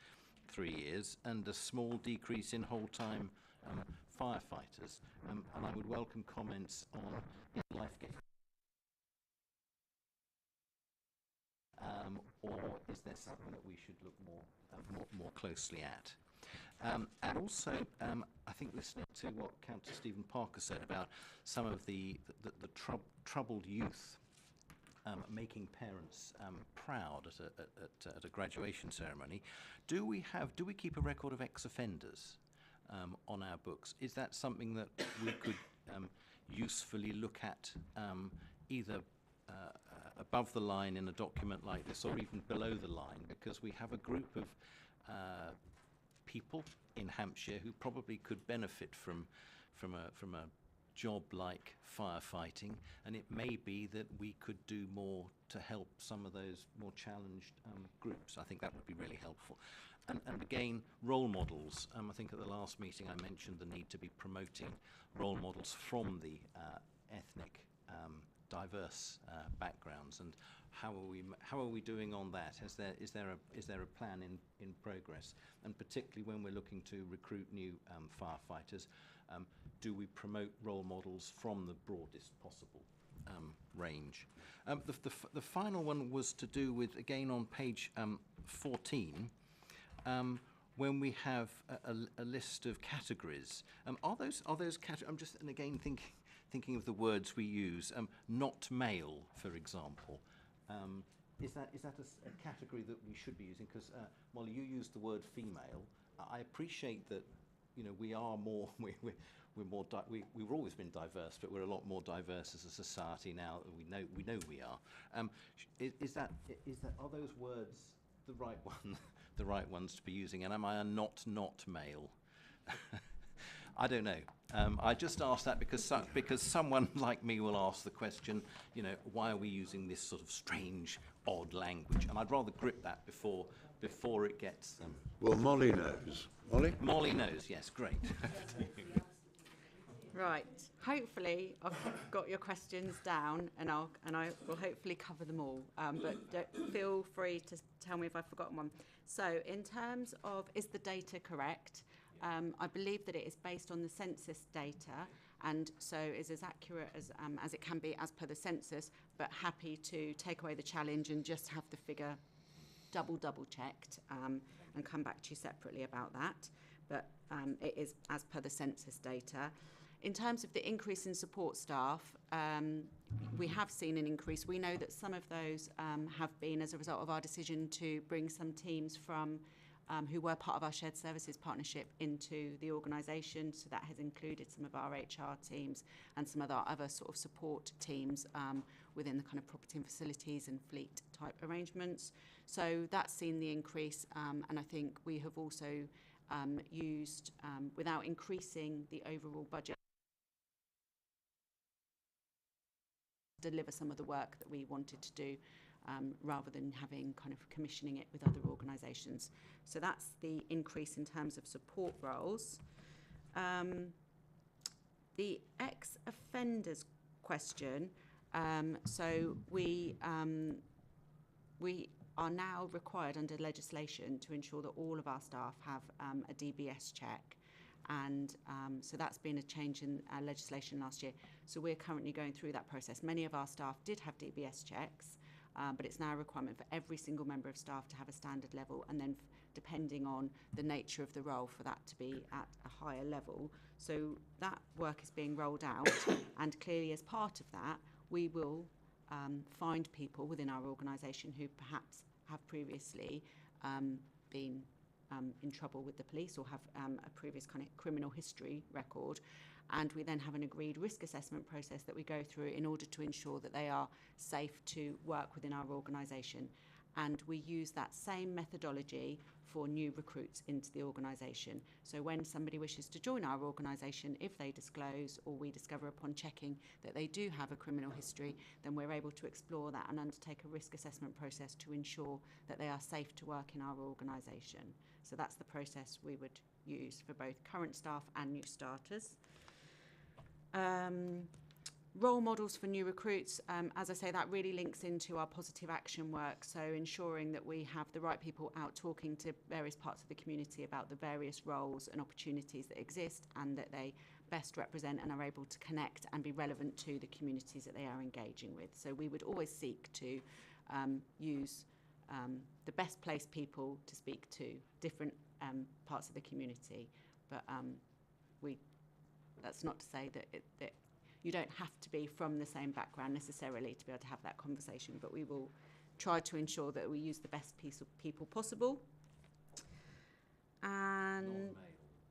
3 years and a small decrease in whole-time firefighters. And I would welcome comments on life-giving. Or is there something that we should look more closely at? And also, I think listening to what Councillor Stephen Parker said about some of the troubled youth making parents proud at a graduation ceremony. Do we keep a record of ex-offenders on our books? Is that something that we could usefully look at either above the line in a document like this, or even below the line? Because we have a group of people in Hampshire who probably could benefit from a job like firefighting, and it may be that we could do more to help some of those more challenged groups. I think that would be really helpful. And again, role models. I think at the last meeting I mentioned the need to be promoting role models from the ethnic diverse backgrounds, and how are we doing on that? Is there a plan in progress? And particularly when we're looking to recruit new firefighters, do we promote role models from the broadest possible range? The final one was to do with, again on page 14, when we have a list of categories. Are those categories? I'm just, and again thinking of the words we use. Not male, for example. Is that a category that we should be using? Because Molly, you used the word female. I appreciate that. We are more. We've always been diverse, but we're a lot more diverse as a society now. We know we are. Are those words the right one, the right ones to be using? And am I a not male? I don't know. I just asked that because someone like me will ask the question, why are we using this sort of strange, odd language? And I'd rather grip that before it gets. Well, Molly knows. Molly? Molly knows. Yes, great. Right. Hopefully, I've got your questions down, and I will hopefully cover them all. But feel free to tell me if I've forgotten one. So, in terms of, is the data correct? I believe that it is based on the census data, and so is as accurate as it can be as per the census, but happy to take away the challenge and just have the figure double checked and come back to you separately about that. But it is as per the census data. In terms of the increase in support staff, we have seen an increase. We know that some of those have been as a result of our decision to bring some teams from who were part of our shared services partnership into the organisation. So that has included some of our HR teams and some of our other sort of support teams within the kind of property and facilities and fleet type arrangements. So that's seen the increase, and I think we have also used, without increasing the overall budget, deliver some of the work that we wanted to do, rather than having kind of commissioning it with other organisations. So that's the increase in terms of support roles. The ex-offenders question, so we are now required under legislation to ensure that all of our staff have a DBS check. And so that's been a change in legislation last year. So we're currently going through that process. Many of our staff did have DBS checks, but it's now a requirement for every single member of staff to have a standard level, and then depending on the nature of the role, for that to be at a higher level. So that work is being rolled out, and clearly as part of that, we will find people within our organisation who perhaps have previously been in trouble with the police or have a previous kind of criminal history record, and we then have an agreed risk assessment process that we go through in order to ensure that they are safe to work within our organisation. And we use that same methodology for new recruits into the organisation. So when somebody wishes to join our organisation, if they disclose or we discover upon checking that they do have a criminal history, then we're able to explore that and undertake a risk assessment process to ensure that they are safe to work in our organisation. So that's the process we would use for both current staff and new starters. Role models for new recruits, as I say, that really links into our positive action work, so ensuring that we have the right people out talking to various parts of the community about the various roles and opportunities that exist, and that they best represent and are able to connect and be relevant to the communities that they are engaging with. So we would always seek to use the best placed people to speak to different parts of the community, but that's not to say that You don't have to be from the same background necessarily to be able to have that conversation, but we will try to ensure that we use the best piece of people possible. And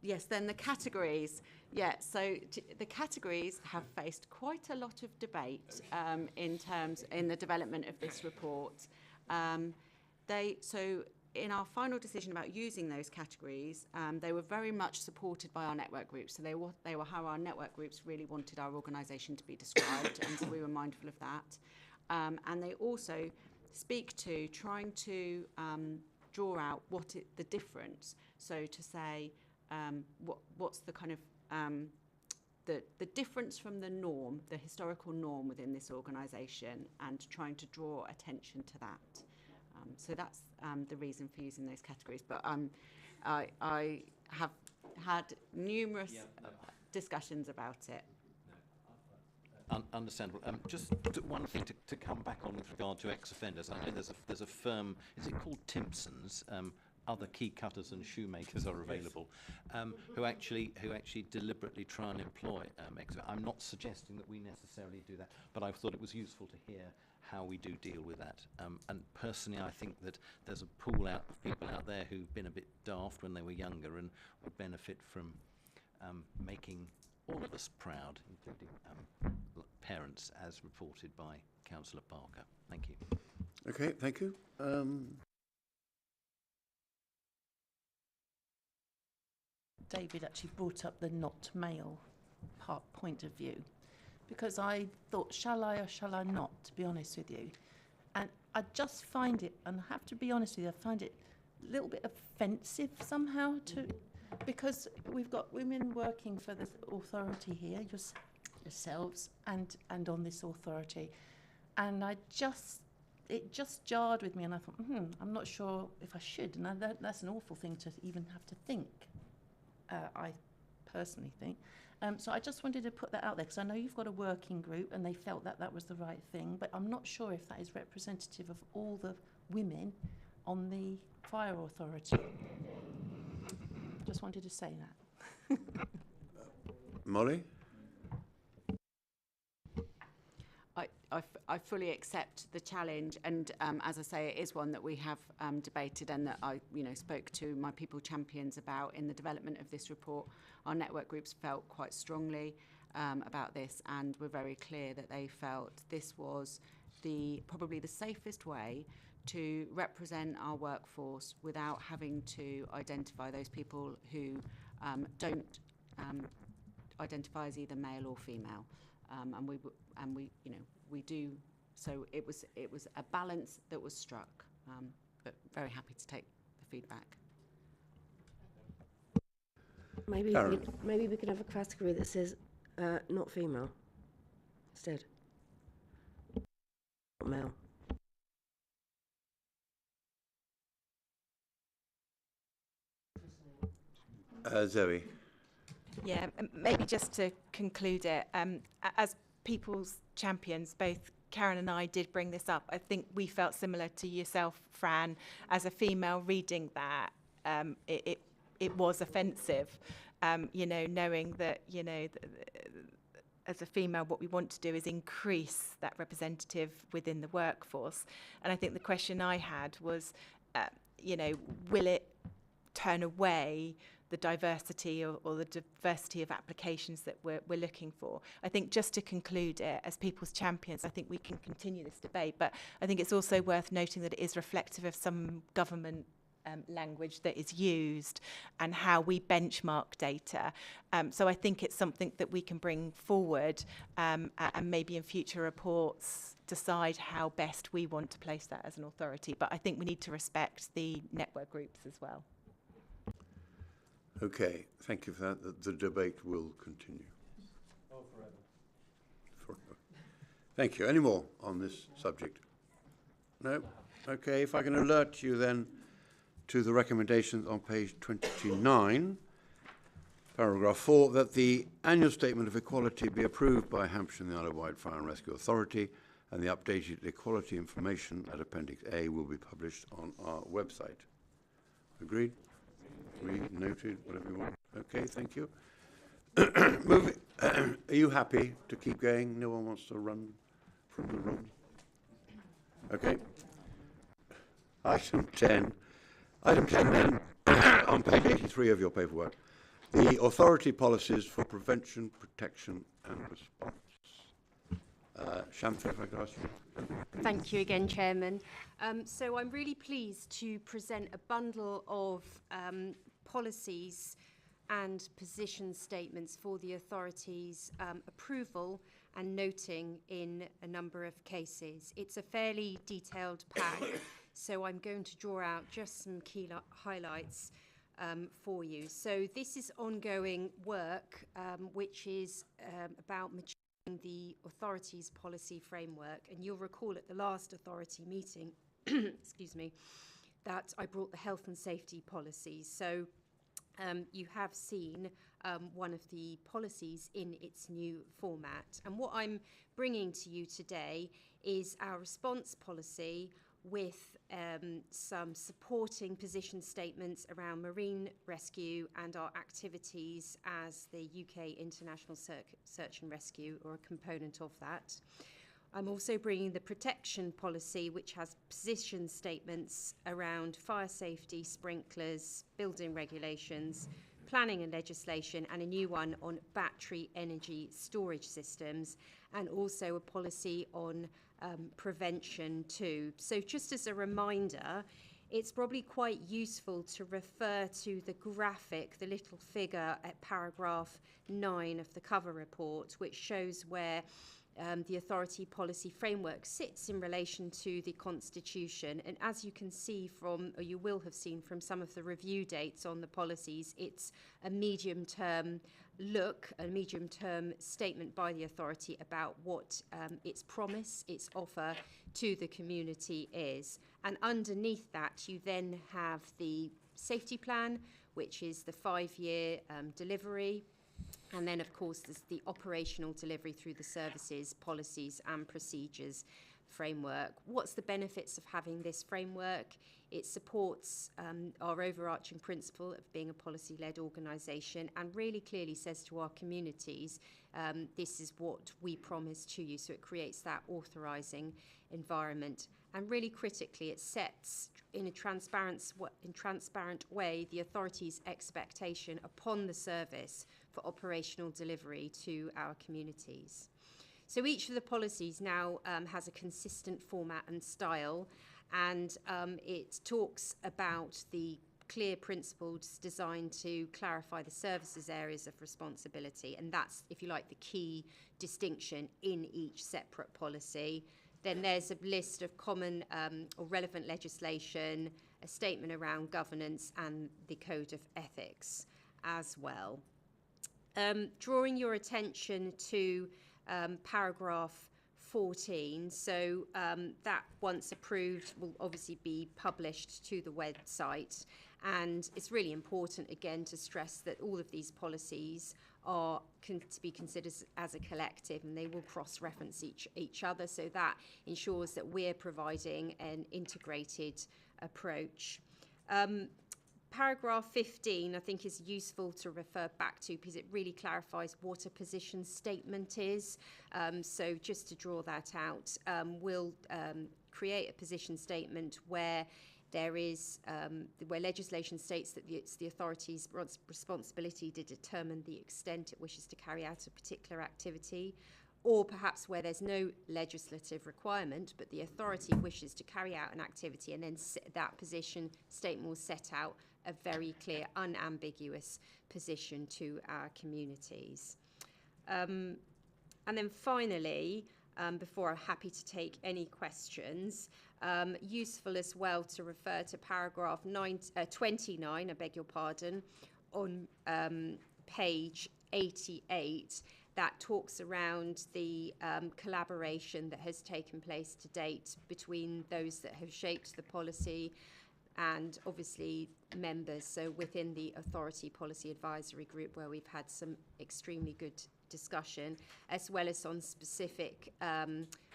yes, then the categories. Yeah, so the categories have faced quite a lot of debate in the development of this report. So in our final decision about using those categories, they were very much supported by our network groups. So they were how our network groups really wanted our organisation to be described, and so we were mindful of that. And they also speak to trying to draw out the difference. So to say what's the kind of the difference from the norm, the historical norm within this organisation, and trying to draw attention to that. So that's the reason for using those categories. But I have had numerous discussions about it. Understandable. Just one thing to come back on with regard to ex-offenders. I know there's a firm, is it called Timpson's? Other key cutters and shoemakers are available, who actually deliberately try and employ I'm not suggesting that we necessarily do that, but I thought it was useful to hear how we do deal with that. And personally, I think that there's a pool of people out there who've been a bit daft when they were younger and would benefit from making all of us proud, including parents, as reported by Councillor Parker. Thank you. Okay, thank you. David actually brought up the not male point of view, because I thought, shall I or shall I not, to be honest with you? And I just find it, and I have to be honest with you, I find it a little bit offensive somehow, because we've got women working for the authority here, yourselves, and on this authority. And it just jarred with me, and I thought, I'm not sure if I should, and that's an awful thing to even have to think. I personally think. So I just wanted to put that out there, because I know you've got a working group and they felt that was the right thing, but I'm not sure if that is representative of all the women on the fire authority. Just wanted to say that. Molly? I fully accept the challenge, and as I say, it is one that we have debated, and that I spoke to my people champions about in the development of this report. Our network groups felt quite strongly about this, and were very clear that they felt this was probably the safest way to represent our workforce without having to identify those people who don't identify as either male or female, and we do. So it was a balance that was struck, but very happy to take the feedback. Maybe we can have a category that says not female instead. Not male. Zoe? Yeah, maybe just to conclude it, as people's champions, both Karen and I did bring this up. I think we felt similar to yourself, Fran, as a female reading that. It was offensive, knowing that, as a female, what we want to do is increase that representative within the workforce. And I think the question I had was, will it turn away the diversity or the diversity of applications that we're looking for? I think just to conclude it, as people's champions, I think we can continue this debate, but I think it's also worth noting that it is reflective of some government language that is used and how we benchmark data. So I think it's something that we can bring forward and maybe in future reports decide how best we want to place that as an authority. But I think we need to respect the network groups as well. Okay, thank you for that. The debate will continue. Oh, forever. Forever. Thank you. Any more on this subject? No? Okay, if I can alert you then to the recommendations on page 29, paragraph 4, that the annual statement of equality be approved by Hampshire and the Isle of Wight Fire and Rescue Authority, and the updated equality information at Appendix A will be published on our website. Agreed? Noted, whatever you want. Okay, thank you. Moving. Are you happy to keep going? No one wants to run from the room? Okay. Item 10. Item 10 then, on page 83 of your paperwork. The authority policies for prevention, protection and response. Shantha, if I could ask you. Thank you again, Chairman. So I'm really pleased to present a bundle of policies and position statements for the authority's approval and noting in a number of cases. It's a fairly detailed pack, so I'm going to draw out just some key highlights for you. So this is ongoing work, which is about maturing the authority's policy framework. And you'll recall at the last authority meeting, excuse me, that I brought the health and safety policies. So you have seen one of the policies in its new format. And what I'm bringing to you today is our response policy with some supporting position statements around marine rescue and our activities as the UK International Search and Rescue, or a component of that. I'm also bringing the protection policy, which has position statements around fire safety, sprinklers, building regulations, planning and legislation, and a new one on battery energy storage systems, and also a policy on prevention too. So just as a reminder, it's probably quite useful to refer to the graphic, the little figure at paragraph 9 of the cover report, which shows where the authority policy framework sits in relation to the Constitution. And as you can see from, or you will have seen from some of the review dates on the policies, it's a medium-term look, a medium-term statement by the authority about what its promise, its offer to the community is. And underneath that, you then have the safety plan, which is the 5-year delivery. And then, of course, there's the operational delivery through the services, policies and procedures framework. What's the benefits of having this framework? It supports our overarching principle of being a policy-led organisation and really clearly says to our communities, this is what we promise to you. So it creates that authorising environment. And really critically, it sets in a transparent way the authority's expectation upon the service for operational delivery to our communities. So each of the policies now has a consistent format and style, and it talks about the clear principles designed to clarify the services areas of responsibility, and that's, if you like, the key distinction in each separate policy. Then there's a list of common or relevant legislation, a statement around governance, and the code of ethics as well. Drawing your attention to paragraph 14, so that, once approved, will obviously be published to the website. And it's really important, again, to stress that all of these policies are to be considered as a collective, and they will cross-reference each other, so that ensures that we're providing an integrated approach. Paragraph 15, I think, is useful to refer back to because it really clarifies what a position statement is. So just to draw that out, we'll create a position statement where there is, where legislation states that it's the authority's responsibility to determine the extent it wishes to carry out a particular activity, or perhaps where there's no legislative requirement, but the authority wishes to carry out an activity, and then that position statement will set out a very clear, unambiguous position to our communities. And then finally, before I'm happy to take any questions, useful as well to refer to paragraph 29, I beg your pardon, on page 88, that talks around the collaboration that has taken place to date between those that have shaped the policy and obviously members, so within the Authority Policy Advisory Group, where we've had some extremely good discussion, as well as on specific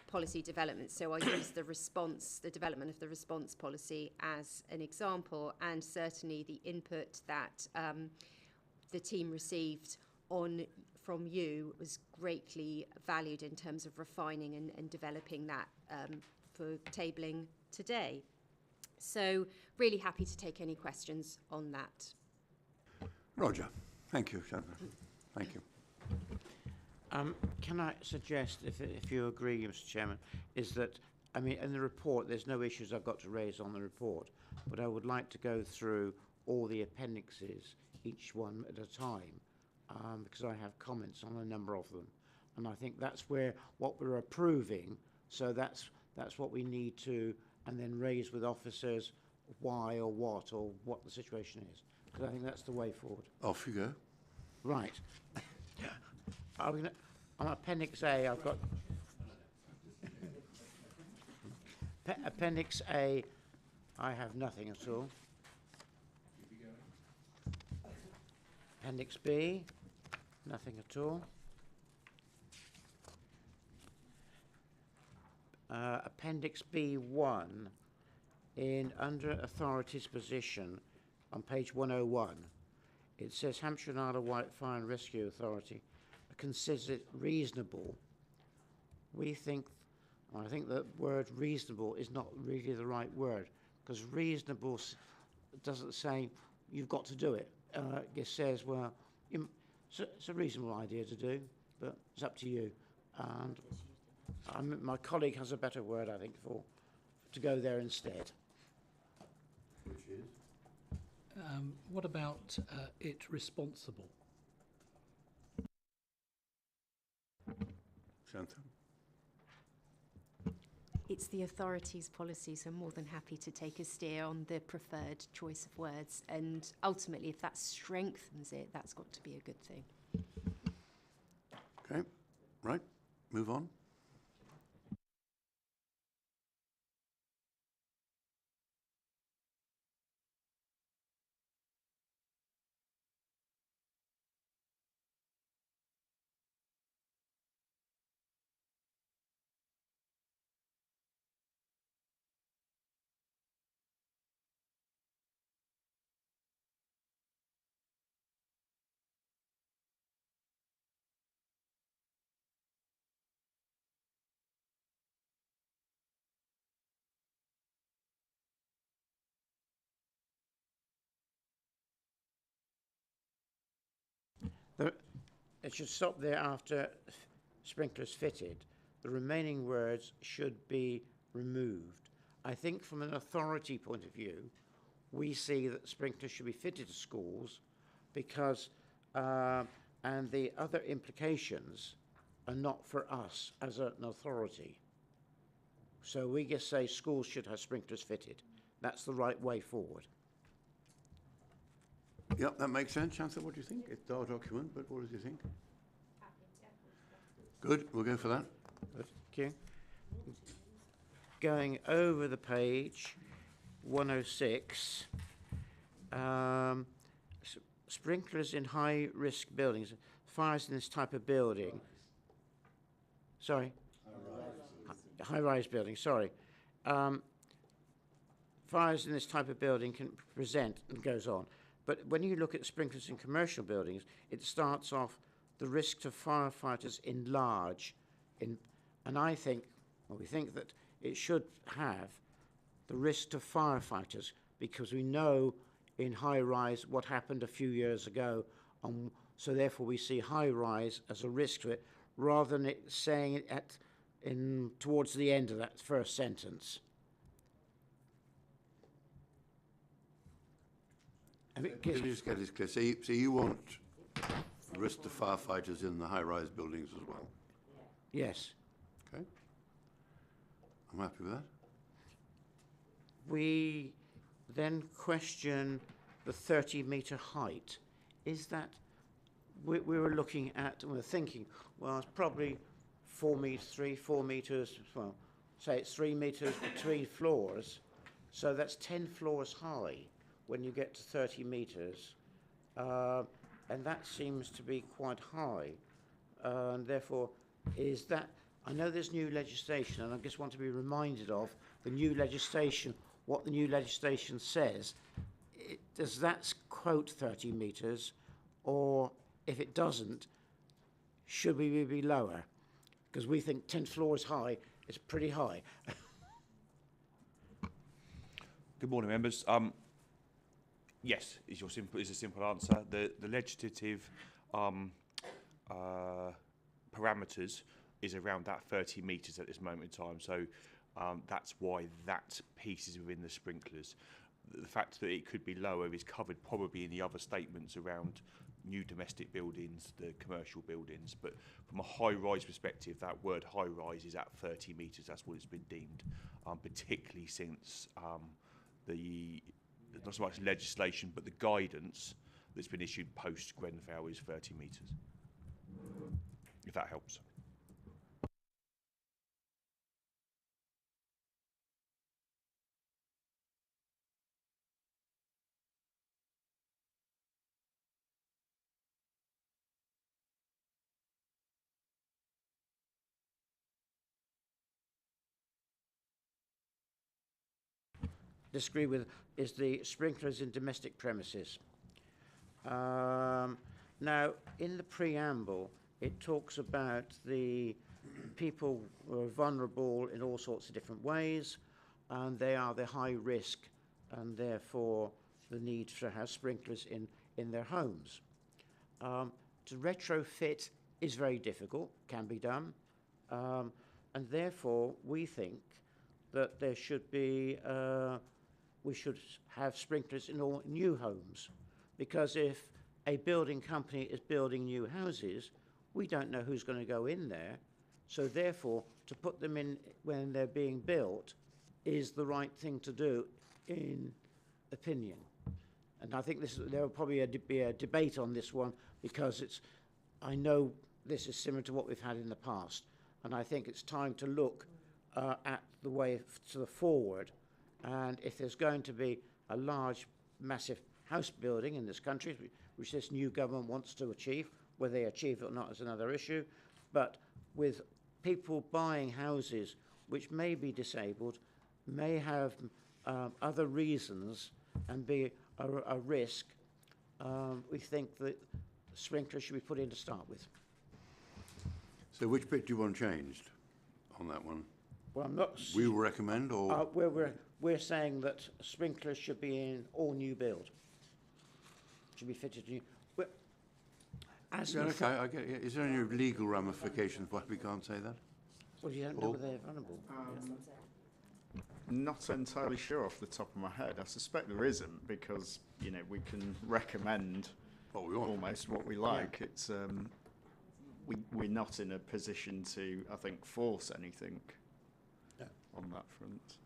policy developments. So I use the development of the response policy as an example, and certainly the input that the team received on from you was greatly valued in terms of refining and developing that for tabling today. So really happy to take any questions on that. Roger. Thank you, Shannon. Thank you. Can I suggest, if you agree, Mr. Chairman, is that, I mean, in the report, there's no issues I've got to raise on the report, but I would like to go through all the appendixes, each one at a time, because I have comments on a number of them. And I think that's where what we're approving, so that's what we need to, and then raise with officers why or what the situation is. Because I think that's the way forward. Off you go. Right. On Appendix A, I've got... Appendix A, I have nothing at all. Appendix B, nothing at all. Appendix B1, under Authorities Position, on page 101, it says Hampshire and Isle of Wight Fire and Rescue Authority considers it reasonable. We think, I think the word reasonable is not really the right word, because reasonable doesn't say you've got to do it. It says, well, it's a reasonable idea to do, but it's up to you. And my colleague has a better word, I think, to go there instead. Which is? What about it responsible? Shanta? It's the authorities' policy, so I'm more than happy to take a steer on the preferred choice of words. And ultimately, if that strengthens it, that's got to be a good thing. Okay, right, move on. It should stop there after sprinklers fitted. The remaining words should be removed. I think from an authority point of view, we see that sprinklers should be fitted to schools because, and the other implications are not for us as an authority. So we just say schools should have sprinklers fitted. That's the right way forward. Yep, that makes sense. Chancellor, what do you think? It's our document, but what do you think? Good, we'll go for that. Good, thank you. Going over the page, 106, sprinklers in high-risk buildings, fires in this type of building. Sorry? High-rise building, sorry. Fires in this type of building can present, and goes on. But when you look at sprinklers in commercial buildings, it starts off the risk to firefighters in large, and I think, well, we think that it should have the risk to firefighters because we know in high rise what happened a few years ago, so therefore we see high rise as a risk to it, rather than it saying it towards the end of that first sentence. Can you just get this clear? So you want risk to firefighters in the high-rise buildings as well? Yes. Okay. I'm happy with that. We then question the 30-metre height. Is that, we were looking at, and we're thinking, well, it's probably 4 metres, well, say it's 3 metres between floors, so that's 10 floors high when you get to 30 metres, and that seems to be quite high, and therefore is that, I know there's new legislation, and I just want to be reminded of the new legislation, what the new legislation says. Does that quote 30 metres, or if it doesn't, should we be lower? Because we think 10th floor is high. It's pretty high. Good morning, members. Yes, is a simple answer. The legislative parameters is around that 30 metres at this moment in time. So that's why that piece is within the sprinklers. The fact that it could be lower is covered probably in the other statements around new domestic buildings, the commercial buildings. But from a high-rise perspective, that word high-rise is at 30 metres. That's what it's been deemed, particularly since not so much legislation, but the guidance that's been issued post-Grenfell is 30 metres, if that helps. Disagree with is the sprinklers in domestic premises. Now, in the preamble, it talks about the people who are vulnerable in all sorts of different ways, and they are the high risk, and therefore the need to have sprinklers in their homes. To retrofit is very difficult, can be done, and therefore we think that there should be we should have sprinklers in all new homes, because if a building company is building new houses, we don't know who's going to go in there. So therefore, to put them in when they're being built is the right thing to do, in opinion. And I think there will probably be a debate on this one, because I know this is similar to what we've had in the past, and I think it's time to look at the way to the forward. And if there's going to be a large, massive house building in this country, which this new government wants to achieve, whether they achieve it or not is another issue, but with people buying houses which may be disabled, may have other reasons and be a risk, we think that sprinklers should be put in to start with. So which bit do you want changed on that one? Well, I'm not. We will recommend, or we're saying that sprinklers should be in all new build. Should be fitted new. Yeah, okay, I get it. Is there any legal ramifications why we can't say that? Well, you don't know whether they're vulnerable. Not entirely sure off the top of my head. I suspect there isn't, because we can recommend almost what we like. Yeah. It's we're not in a position to, I think, force anything on that front.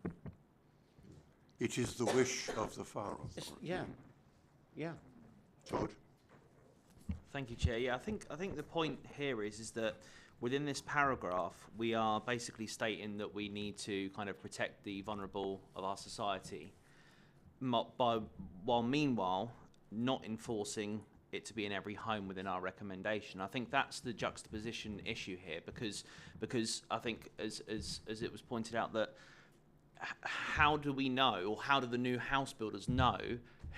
It is the wish of the fire authority. Yeah. George. Thank you, Chair. Yeah, I think the point here is that within this paragraph, we are basically stating that we need to kind of protect the vulnerable of our society, while meanwhile not enforcing it to be in every home within our recommendation. I think that's the juxtaposition issue here, because I think as it was pointed out, that how do we know, or how do the new house builders know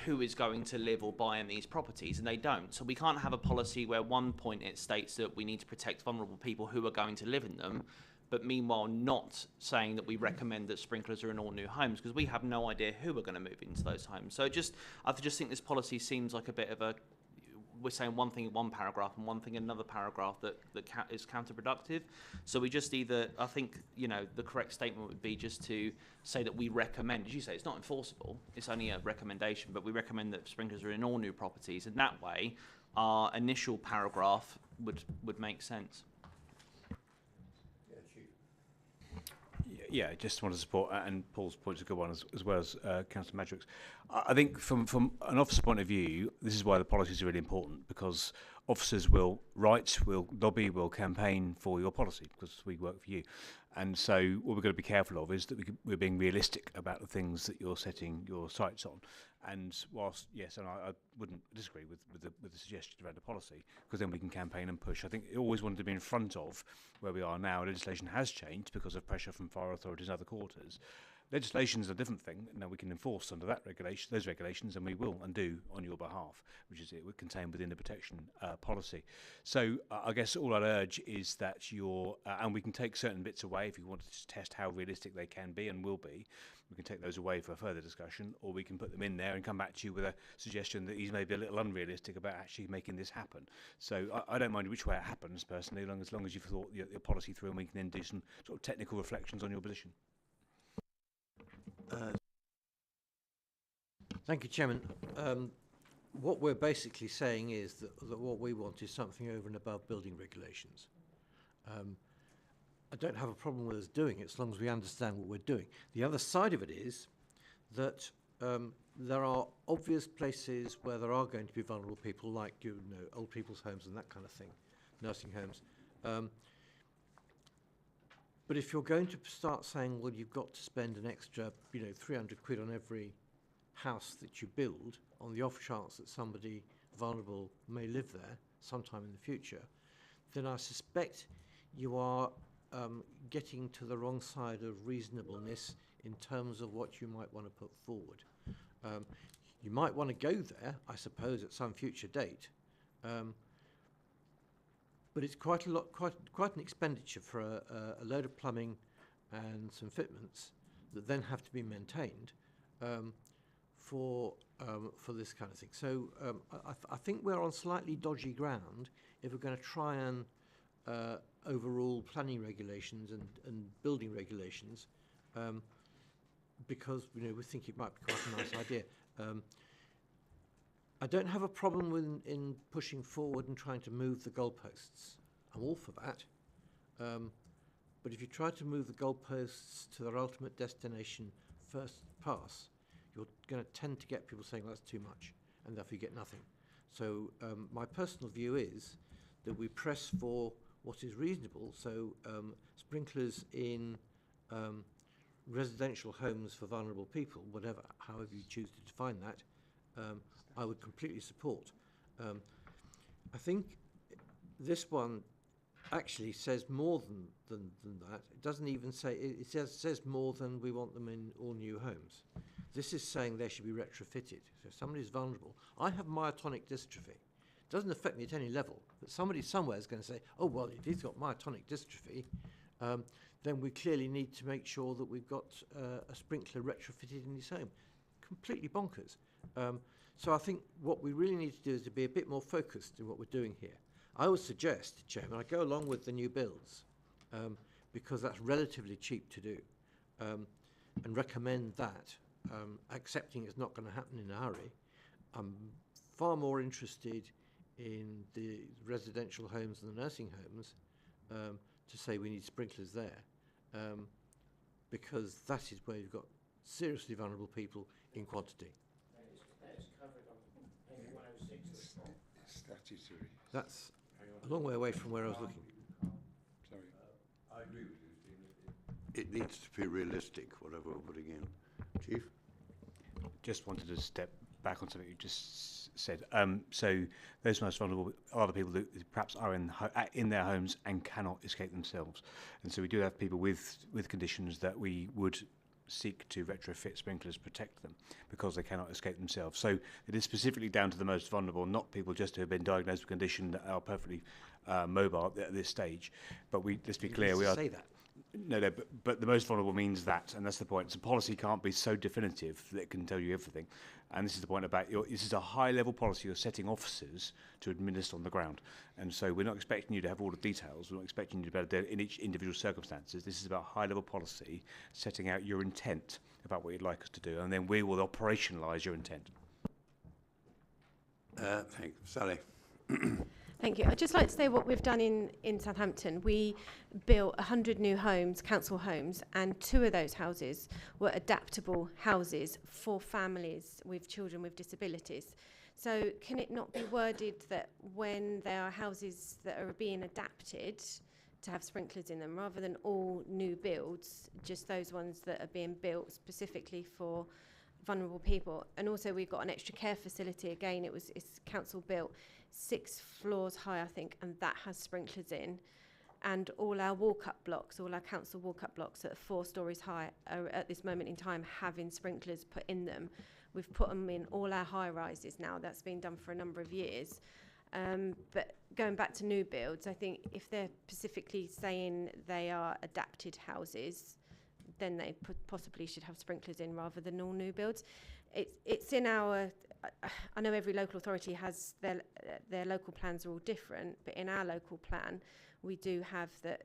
who is going to live or buy in these properties? And they don't. So we can't have a policy where one point it states that we need to protect vulnerable people who are going to live in them, but meanwhile not saying that we recommend that sprinklers are in all new homes, because we have no idea who are going to move into those homes. So I just think this policy seems like a bit of a, we're saying one thing in one paragraph and one thing in another paragraph that is counterproductive. So we just either, I think, the correct statement would be just to say that we recommend, as you say, it's not enforceable, it's only a recommendation, but we recommend that sprinklers are in all new properties, and that way our initial paragraph would make sense. Yeah, just want to support, and Paul's point is a good one, as well as Councillor Madrick's. I think from an officer point of view, this is why the policies are really important, because officers will write, will lobby, will campaign for your policy, because we work for you. And so what we've got to be careful of is that we're being realistic about the things that you're setting your sights on. And whilst, yes, and wouldn't disagree with the suggestion around the policy, because then we can campaign and push. I think it always wanted to be in front of where we are now. Legislation has changed because of pressure from fire authorities and other quarters. Legislation is a different thing. Now we can enforce under that regulation, those regulations, and we will and do on your behalf, which is it would contain within the protection policy. So I guess all I'd urge is that and we can take certain bits away if you want to test how realistic they can be and will be. We can take those away for further discussion, or we can put them in there and come back to you with a suggestion that is maybe a little unrealistic about actually making this happen. So I don't mind which way it happens personally, as long as you've thought your policy through, and we can then do some sort of technical reflections on your position. Thank you, Chairman. What we're basically saying is that what we want is something over and above building regulations. I don't have a problem with us doing it as long as we understand what we're doing. The other side of it is that there are obvious places where there are going to be vulnerable people, like old people's homes and that kind of thing, nursing homes. But if you're going to start saying, well, you've got to spend an extra, 300 quid on every house that you build, on the off chance that somebody vulnerable may live there sometime in the future, then I suspect you are getting to the wrong side of reasonableness in terms of what you might want to put forward. You might want to go there, I suppose, at some future date, but it's quite an expenditure for a load of plumbing and some fitments that then have to be maintained for this kind of thing. So I think we're on slightly dodgy ground if we're going to try and overrule planning regulations and building regulations, because we think it might be quite a nice idea. I don't have a problem in pushing forward and trying to move the goalposts. I'm all for that. But if you try to move the goalposts to their ultimate destination first pass, you're going to tend to get people saying, well, that's too much, and therefore you get nothing. So my personal view is that we press for what is reasonable. So sprinklers in residential homes for vulnerable people, however you choose to define that, I would completely support. I think this one actually says more than that. It doesn't even say, it says more than we want them in all new homes. This is saying they should be retrofitted. So if somebody's vulnerable, I have myotonic dystrophy. It doesn't affect me at any level, but somebody somewhere is going to say, oh, well, if he's got myotonic dystrophy, then we clearly need to make sure that we've got a sprinkler retrofitted in his home. Completely bonkers. So I think what we really need to do is to be a bit more focused in what we're doing here. I would suggest, Chairman, I go along with the new builds because that's relatively cheap to do, and recommend that, accepting it's not going to happen in a hurry. I'm far more interested in the residential homes and the nursing homes to say we need sprinklers there, because that is where you've got seriously vulnerable people in quantity. Statutory. That's a long way away from where I was looking. Sorry. I agree with you, Stephen. It needs to be realistic, whatever we're putting in. Chief? Just wanted to step back on something you just said. So those most vulnerable are the people that perhaps are in their homes and cannot escape themselves. And so we do have people with conditions that we would seek to retrofit sprinklers, protect them because they cannot escape themselves. So it is specifically down to the most vulnerable, not people just who have been diagnosed with a condition that are perfectly mobile at this stage. But let's be clear, we are... say that. No, but the most vulnerable means that, and that's the point. So policy can't be so definitive that it can tell you everything. And this is the point about this is a high-level policy you're setting officers to administer on the ground. And so we're not expecting you to have all the details. We're not expecting you to be able to do it in each individual circumstances. This is about high-level policy, setting out your intent about what you'd like us to do, and then we will operationalise your intent. Thanks. Sally? Thank you. I'd just like to say what we've done in Southampton. We built 100 new homes, council homes, and 2 of those houses were adaptable houses for families with children with disabilities. So can it not be worded that when there are houses that are being adapted to have sprinklers in them, rather than all new builds, just those ones that are being built specifically for vulnerable people. And also we've got an extra care facility. Again, it's council built, 6 floors high, I think, and that has sprinklers in. And all our walk-up blocks, all our council walk-up blocks that are 4 stories high are at this moment in time having sprinklers put in them. We've put them in all our high-rises now. That's been done for a number of years. But going back to new builds, I think if they're specifically saying they are adapted houses, then they possibly should have sprinklers in rather than all new builds. It's in our... I know every local authority has their local plans are all different, but in our local plan, we do have that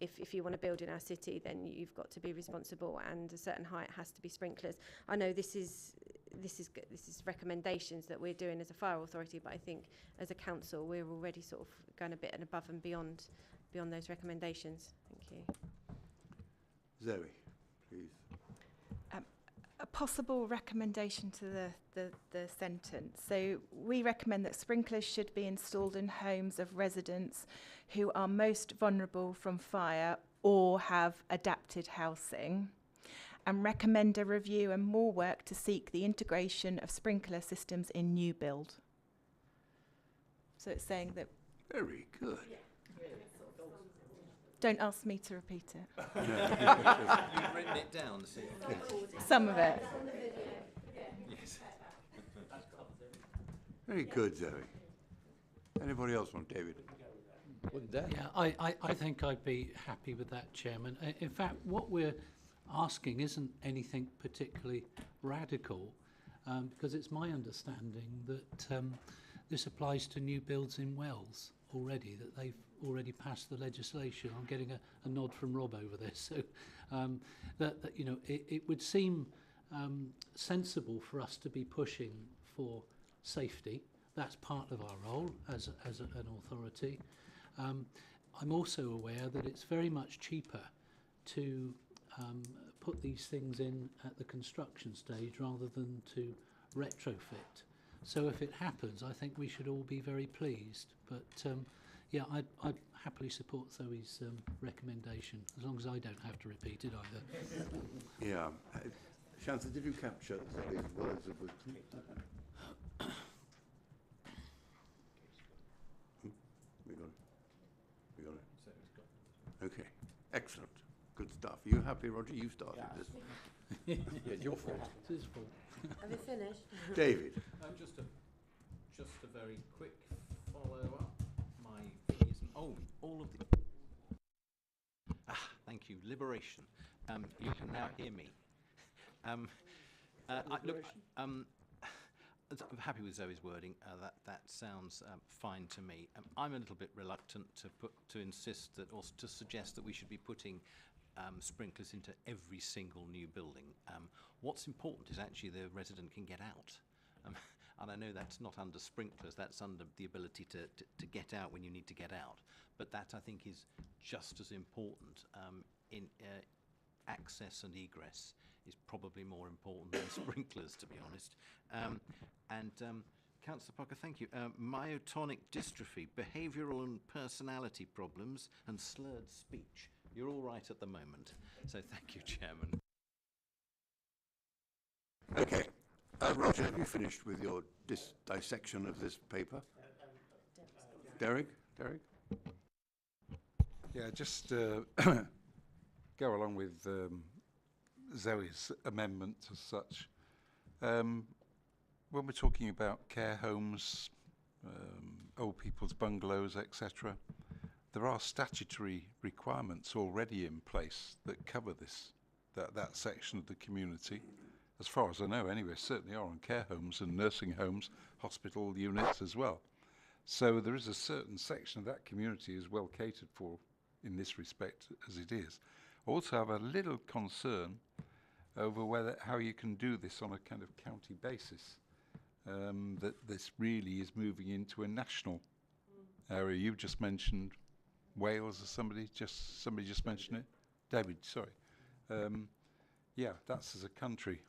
if you want to build in our city, then you've got to be responsible, and a certain height has to be sprinklers. I know this is recommendations that we're doing as a fire authority, but I think as a council we're already sort of going a bit above and beyond those recommendations. Thank you. Zoe, please. A possible recommendation to the sentence. So we recommend that sprinklers should be installed in homes of residents who are most vulnerable from fire or have adapted housing, and recommend a review and more work to seek the integration of sprinkler systems in new build. So it's saying that... Very good. Don't ask me to repeat it. You've written it down, see? Some of it. Yes. Very good, Zoe. Anybody else want, David? Yeah, I think I'd be happy with that, Chairman. In fact, what we're asking isn't anything particularly radical, because it's my understanding that this applies to new builds in Wells already, that they've already passed the legislation. I'm getting a nod from Rob over this. So that you know, it would seem sensible for us to be pushing for safety. That's part of our role as an authority. I'm also aware that it's very much cheaper to put these things in at the construction stage rather than to retrofit. So if it happens, I think we should all be very pleased. But yeah, I'd happily support Zoe's recommendation, as long as I don't have to repeat it either. Yeah. Shantha, did you capture Zoe's words of wisdom? We got it. We got it. Okay. Excellent. Good stuff. Are you happy, Roger? You started this. Yeah, it's your fault. It's his fault. Have you finished? David. Just a very quick follow-up. My thing isn't... Oh, all of the... thank you. Liberation. You can now hear me. Look, I'm happy with Zoe's wording. That sounds fine to me. I'm a little bit reluctant to insist that, or to suggest that we should be putting sprinklers into every single new building. What's important is actually the resident can get out. And I know that's not under sprinklers, that's under the ability to get out when you need to get out. But that, I think, is just as important. In access and egress is probably more important than sprinklers, to be honest. Councillor Parker, thank you. Myotonic dystrophy, behavioural and personality problems, and slurred speech. You're all right at the moment. So thank you, Chairman. Okay. Roger, have you finished with your dissection of this paper? Derek? Yeah, just go along with Zoe's amendment as such. When we're talking about care homes, old people's bungalows, etc., there are statutory requirements already in place that cover that section of the community. As far as I know, anyway, certainly are on care homes and nursing homes, hospital units as well. So there is a certain section of that community is well catered for in this respect as it is. I also have a little concern over how you can do this on a kind of county basis. That this really is moving into a national area. You just mentioned Wales, or somebody just mentioned it. David, sorry. Yeah, that's as a country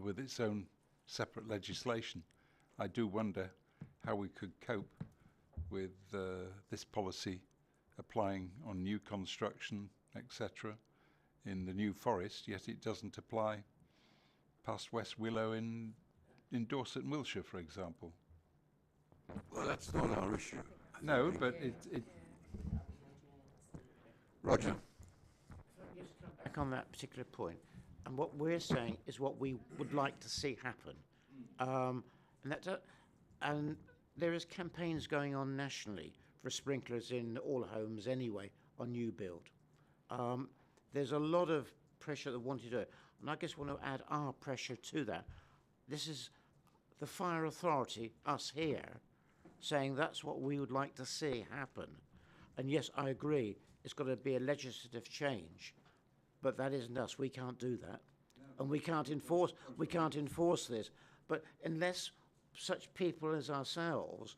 with its own separate legislation. I do wonder how we could cope with this policy applying on new construction, etc., in the New Forest, yet it doesn't apply past West Willow in Dorset and Wiltshire, for example. Well, that's not our issue. No, but it Roger. Just come back on that particular point, and what we're saying is what we would like to see happen, and there is campaigns going on nationally for sprinklers in all homes anyway on new build. There's a lot of pressure that want to do it, and I just want to add our pressure to that. This is the fire authority, us here, saying that's what we would like to see happen. And yes, I agree, it's got to be a legislative change, but that isn't us. We can't do that, and we can't enforce this. But unless such people as ourselves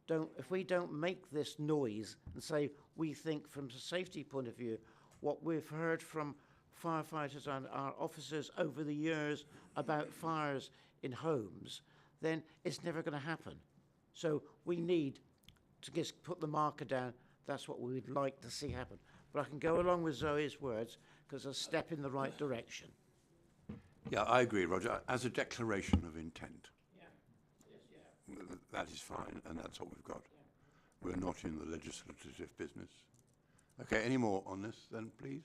if we don't make this noise and say we think from a safety point of view, what we've heard from firefighters and our officers over the years about fires in homes, then it's never going to happen. So we need to just put the marker down. That's what we would like to see happen. But I can go along with Zoe's words because it's a step in the right direction. Yeah, I agree, Roger. As a declaration of intent, that is fine, and that's what we've got. We're not in the legislative business. Okay, any more on this then, please?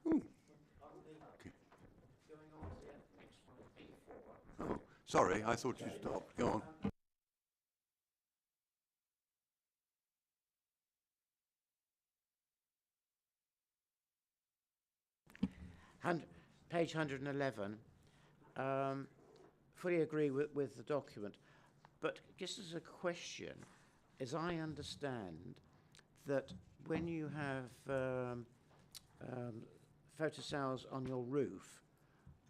Ooh. Okay. Oh, sorry, I thought you stopped. Go on. Page 111, fully agree with the document, but just as a question, as I understand that when you have photocells on your roof,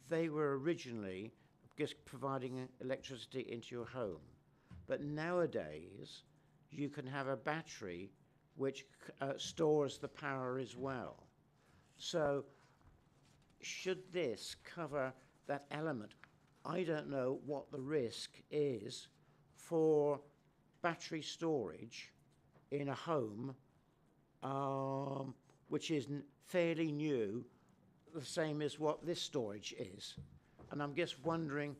they were originally just providing electricity into your home, but nowadays you can have a battery which stores the power as well. So should this cover that element? I don't know what the risk is for battery storage in a home which is fairly new, the same as what this storage is. And I'm just wondering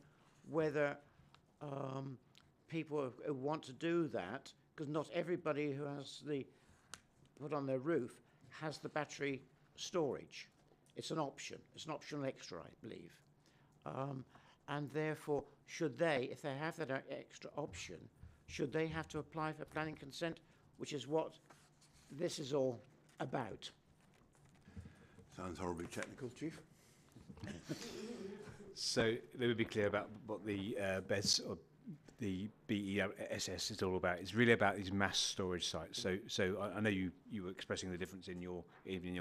whether people who want to do that, because not everybody who has the put on their roof has the battery storage. It's an option. It's an optional extra, I believe. And therefore, should they, if they have that extra option, should they have to apply for planning consent, which is what this is all about? Sounds horribly technical, Chief. So let me be clear about what the BESS or the BESS is all about. It's really about these mass storage sites. So I know you were expressing the difference in your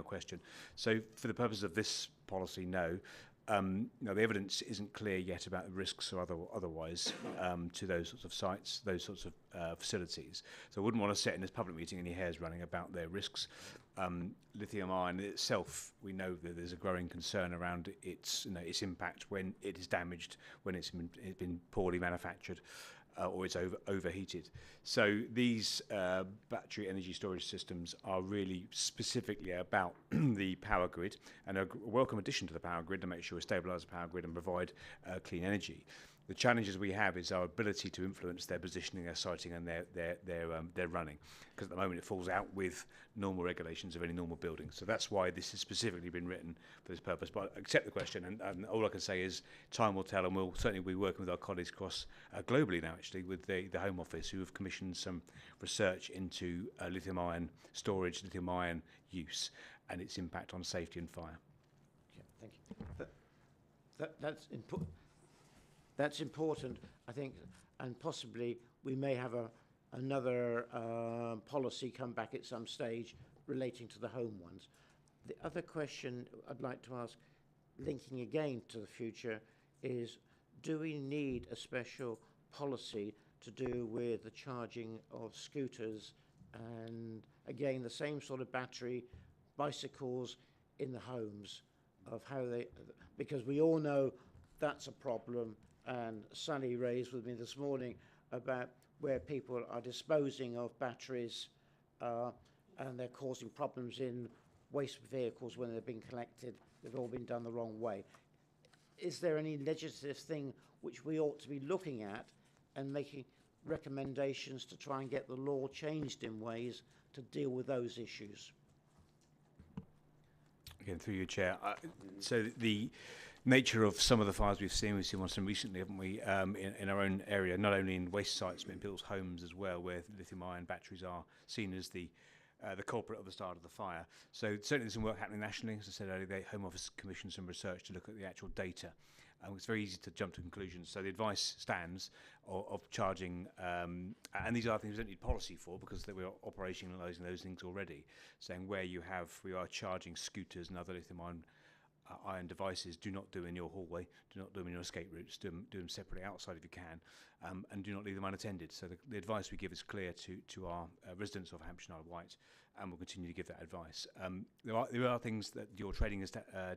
question. So for the purpose of this policy, no. No, the evidence isn't clear yet about the risks or otherwise to those sorts of sites, those sorts of facilities. So I wouldn't want to sit in this public meeting any hairs running about their risks. Lithium ion itself, we know that there's a growing concern around its impact when it is damaged, when it's been poorly manufactured, or it's overheated. So these battery energy storage systems are really specifically about the power grid and a welcome addition to the power grid to make sure we stabilise the power grid and provide clean energy. The challenges we have is our ability to influence their positioning, their siting, and their running, because at the moment it falls out with normal regulations of any normal building. So that's why this has specifically been written for this purpose. But I accept the question, and all I can say is time will tell, and we'll certainly be working with our colleagues across globally now, actually, with the Home Office, who have commissioned some research into lithium-ion storage, lithium-ion use, and its impact on safety and fire. Yeah, thank you. That's important. That's important, I think, and possibly we may have another policy come back at some stage relating to the home ones. The other question I'd like to ask, linking again to the future, is do we need a special policy to do with the charging of scooters and, again, the same sort of battery, bicycles in the homes, of how they, because we all know that's a problem. And Sally raised with me this morning about where people are disposing of batteries and they're causing problems in waste vehicles when they're being collected. They've all been done the wrong way. is there any legislative thing which we ought to be looking at and making recommendations to try and get the law changed in ways to deal with those issues? Again, through your chair. So the nature of some of the fires we've seen one some recently, haven't we, in our own area, not only in waste sites but in people's homes as well, where lithium-ion batteries are seen as the culprit of the start of the fire. So certainly there's some work happening nationally. As I said earlier, the Home Office commissioned some research to look at the actual data. It's very easy to jump to conclusions. So the advice stands of charging, and these are things we don't need policy for because we are operationalising those things already, saying where we are charging scooters and other lithium-ion iron devices, do not do in your hallway, do not do them in your escape routes, do them separately outside if you can, and do not leave them unattended. So the advice we give is clear to our residents of Hampshire and Wight, and we'll continue to give that advice. There are things that your trading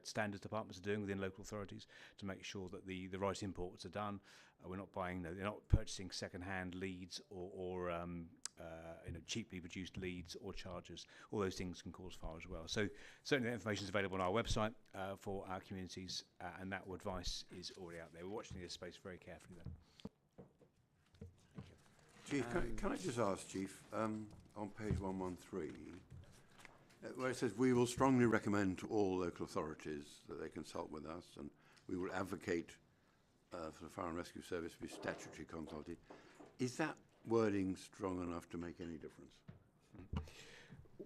standards departments are doing within local authorities to make sure that the right imports are done. We're not buying, they're not purchasing second-hand leads or cheaply produced leads or chargers. All those things can cause fire as well. So certainly that information is available on our website for our communities, and that advice is already out there. We're watching this space very carefully though. Chief, can I just ask, Chief, on page 113, where it says, we will strongly recommend to all local authorities that they consult with us, and we will advocate for the Fire and Rescue Service to be statutory consulted. Is that wording strong enough to make any difference?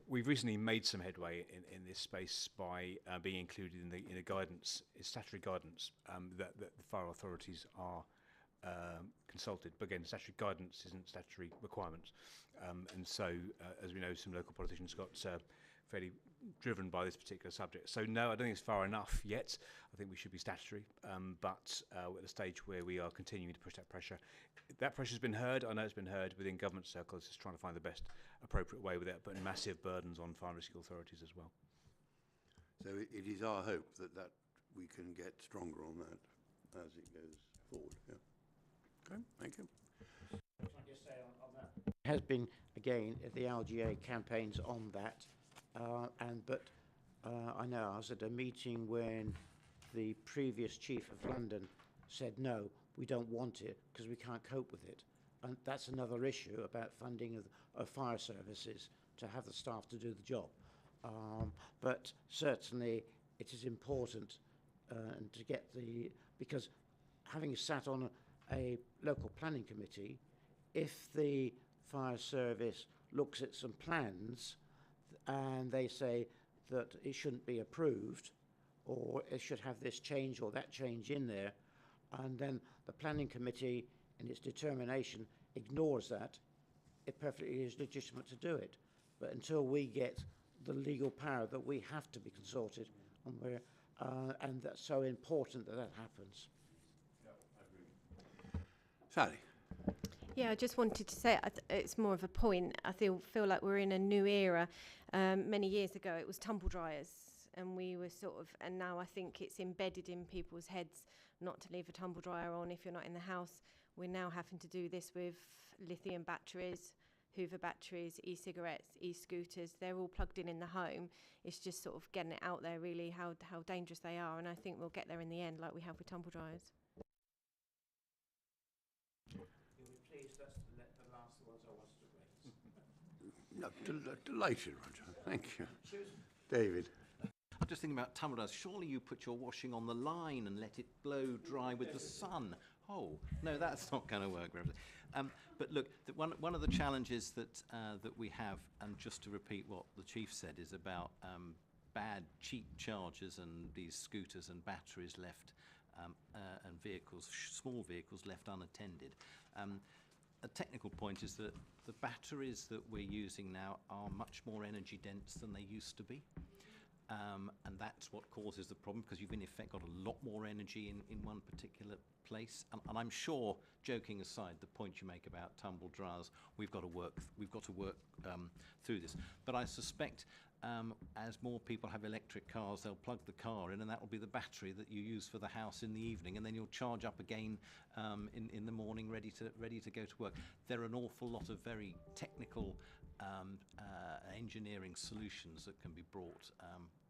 We've recently made some headway in this space by being included in the guidance, statutory guidance, that the fire authorities are consulted. But again, statutory guidance isn't statutory requirements. And so, as we know, some local politicians got fairly driven by this particular subject. So no, I don't think it's far enough yet. I think we should be statutory, but we're at a stage where we are continuing to push that pressure. That pressure's been heard. I know it's been heard within government circles, just trying to find the best appropriate way without putting massive burdens on fire and rescue authorities as well. So it is our hope that we can get stronger on that as it goes forward. Yeah. Okay, thank you. Can I just say on that? Has been, again, the LGA campaigns on that. But I know I was at a meeting when the previous chief of London said, no, we don't want it because we can't cope with it. And that's another issue about funding of fire services to have the staff to do the job. But certainly it is important and to get because having sat on a local planning committee, if the fire service looks at some plans and they say that it shouldn't be approved or it should have this change or that change in there, and then the planning committee in its determination ignores that, it perfectly is legitimate to do it. But until we get the legal power that we have to be consulted, and that's so important that happens. Yeah, I agree. Sally. Yeah, I just wanted to say it's more of a point. I feel like we're in a new era. Many years ago, it was tumble dryers, and we were and now I think it's embedded in people's heads not to leave a tumble dryer on if you're not in the house. We're now having to do this with lithium batteries, Hoover batteries, e-cigarettes, e-scooters. They're all plugged in the home. It's just sort of getting it out there, really, how dangerous they are, and I think we'll get there in the end, like we have with tumble dryers. Please, that's the last ones I wanted to raise. No, delighted, Roger. Thank you. David. I'm just thinking about tumble dryers. Surely you put your washing on the line and let it blow dry with the sun. Oh, no, that's not going to work. But look, one of the challenges that we have, and just to repeat what the Chief said, is about bad, cheap chargers and these scooters and batteries left, and small vehicles left unattended. A technical point is that the batteries that we're using now are much more energy dense than they used to be. And that's what causes the problem, because you've in effect got a lot more energy in one particular place. And I'm sure, joking aside, the point you make about tumble dryers, we've got to work through this. But I suspect as more people have electric cars, they'll plug the car in, and that will be the battery that you use for the house in the evening, and then you'll charge up again in the morning, ready to go to work. There are an awful lot of very technical engineering solutions that can be brought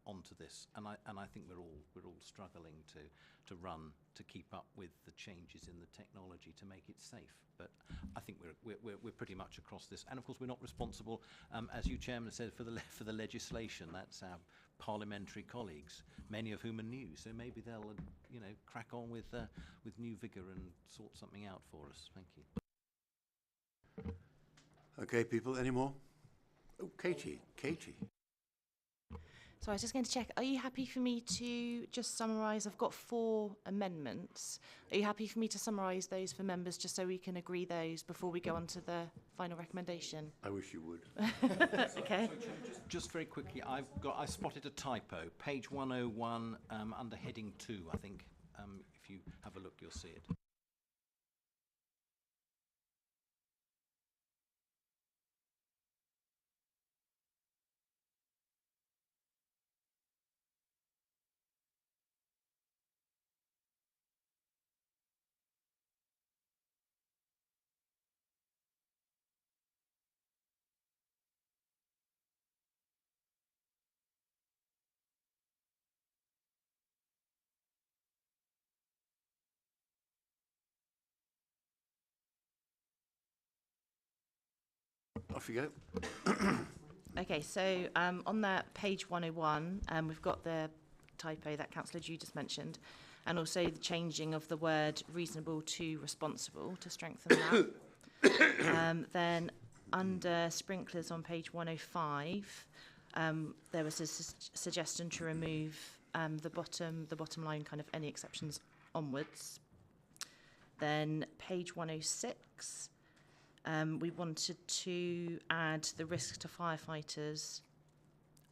onto this, and I think we're all struggling to keep up with the changes in the technology to make it safe. But I think we're pretty much across this, and of course we're not responsible, as you Chairman said, for the legislation. That's our parliamentary colleagues, many of whom are new, so maybe they'll crack on with new vigour and sort something out for us. Thank you. Okay, people, any more? Oh, Katie. So I was just going to check, are you happy for me to just summarise? I've got 4 amendments. Are you happy for me to summarise those for members just so we can agree those before we go on to the final recommendation? I wish you would. Okay. Just very quickly, I spotted a typo. Page 101 under heading 2, I think. If you have a look, you'll see it. Off you go. Okay, so on that page 101, we've got the typo that Councillor Dew just mentioned, and also the changing of the word reasonable to responsible to strengthen that. Then under sprinklers on page 105, there was a suggestion to remove the bottom line, kind of any exceptions onwards. Then page 106, we wanted to add the risk to firefighters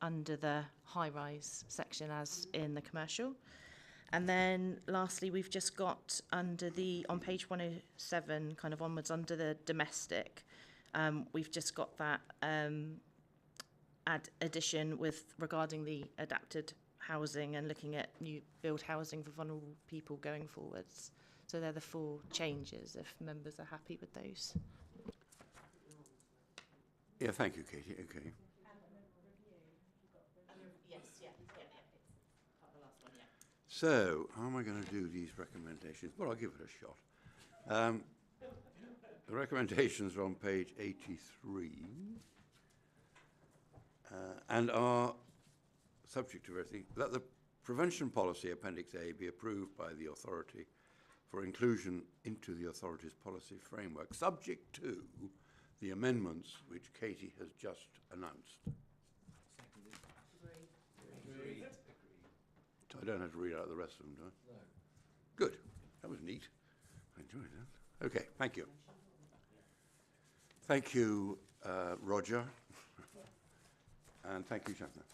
under the high-rise section as in the commercial. And then lastly, we've just got under on page 107, kind of onwards, under the domestic, we've just got that addition regarding the adapted housing and looking at new build housing for vulnerable people going forwards. So they're the 4 changes, if members are happy with those. Yeah, thank you, Katie. Okay. Yes, yeah, it's the last one, yeah. So, how am I going to do these recommendations? Well, I'll give it a shot. The recommendations are on page 83 and are subject to everything. That the prevention policy, Appendix A, be approved by the authority for inclusion into the authority's policy framework, subject to the amendments which Katie has just announced. Agreed. So I don't have to read out the rest of them, do I? No. Good. That was neat. I enjoyed that. Okay, thank you. Thank you, Roger. And thank you, Shatner.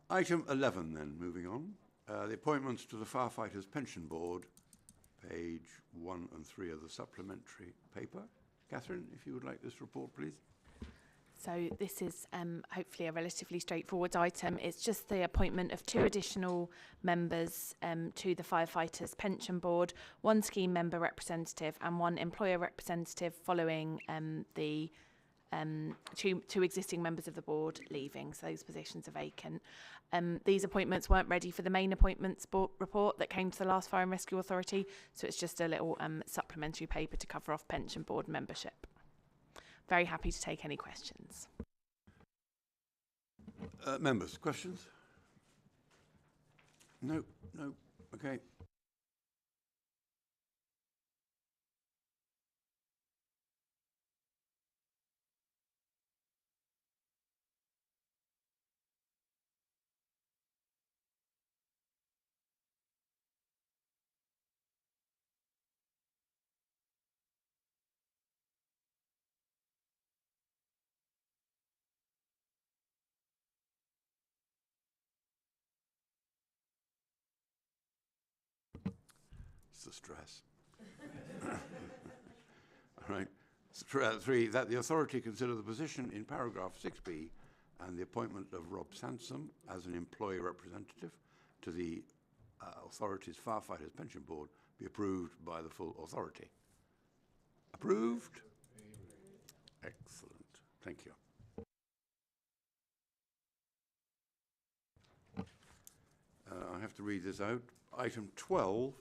Item 11, then, moving on. The appointments to the Firefighters Pension Board, page 1 and 3 of the supplementary paper. Catherine, if you would like this report, please. So this is hopefully a relatively straightforward item. It's just the appointment of 2 additional members to the Firefighters Pension Board, 1 scheme member representative and 1 employer representative following the 2 existing members of the board leaving, so those positions are vacant. These appointments weren't ready for the main appointments report that came to the last Fire and Rescue Authority, so it's just a little supplementary paper to cover off pension board membership. Very happy to take any questions. Members, questions? No, okay. It's the stress. All right. 3, that the authority consider the position in paragraph 6b and the appointment of Rob Sansom as an employee representative to the authority's Firefighters Pension Board be approved by the full authority. Approved? Excellent. Thank you. have to read this out. Item 12,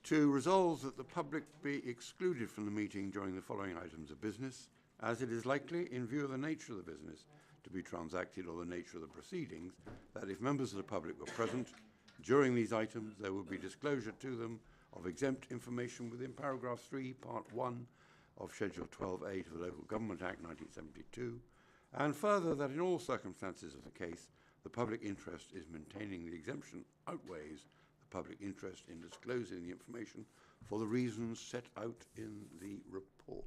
to resolve that the public be excluded from the meeting during the following items of business, as it is likely, in view of the nature of the business to be transacted or the nature of the proceedings, that if members of the public were present during these items, there would be disclosure to them of exempt information within paragraph 3, part 1 of Schedule 12A of the Local Government Act 1972, and further that in all circumstances of the case, the public interest in maintaining the exemption outweighs the public interest in disclosing the information for the reasons set out in the report.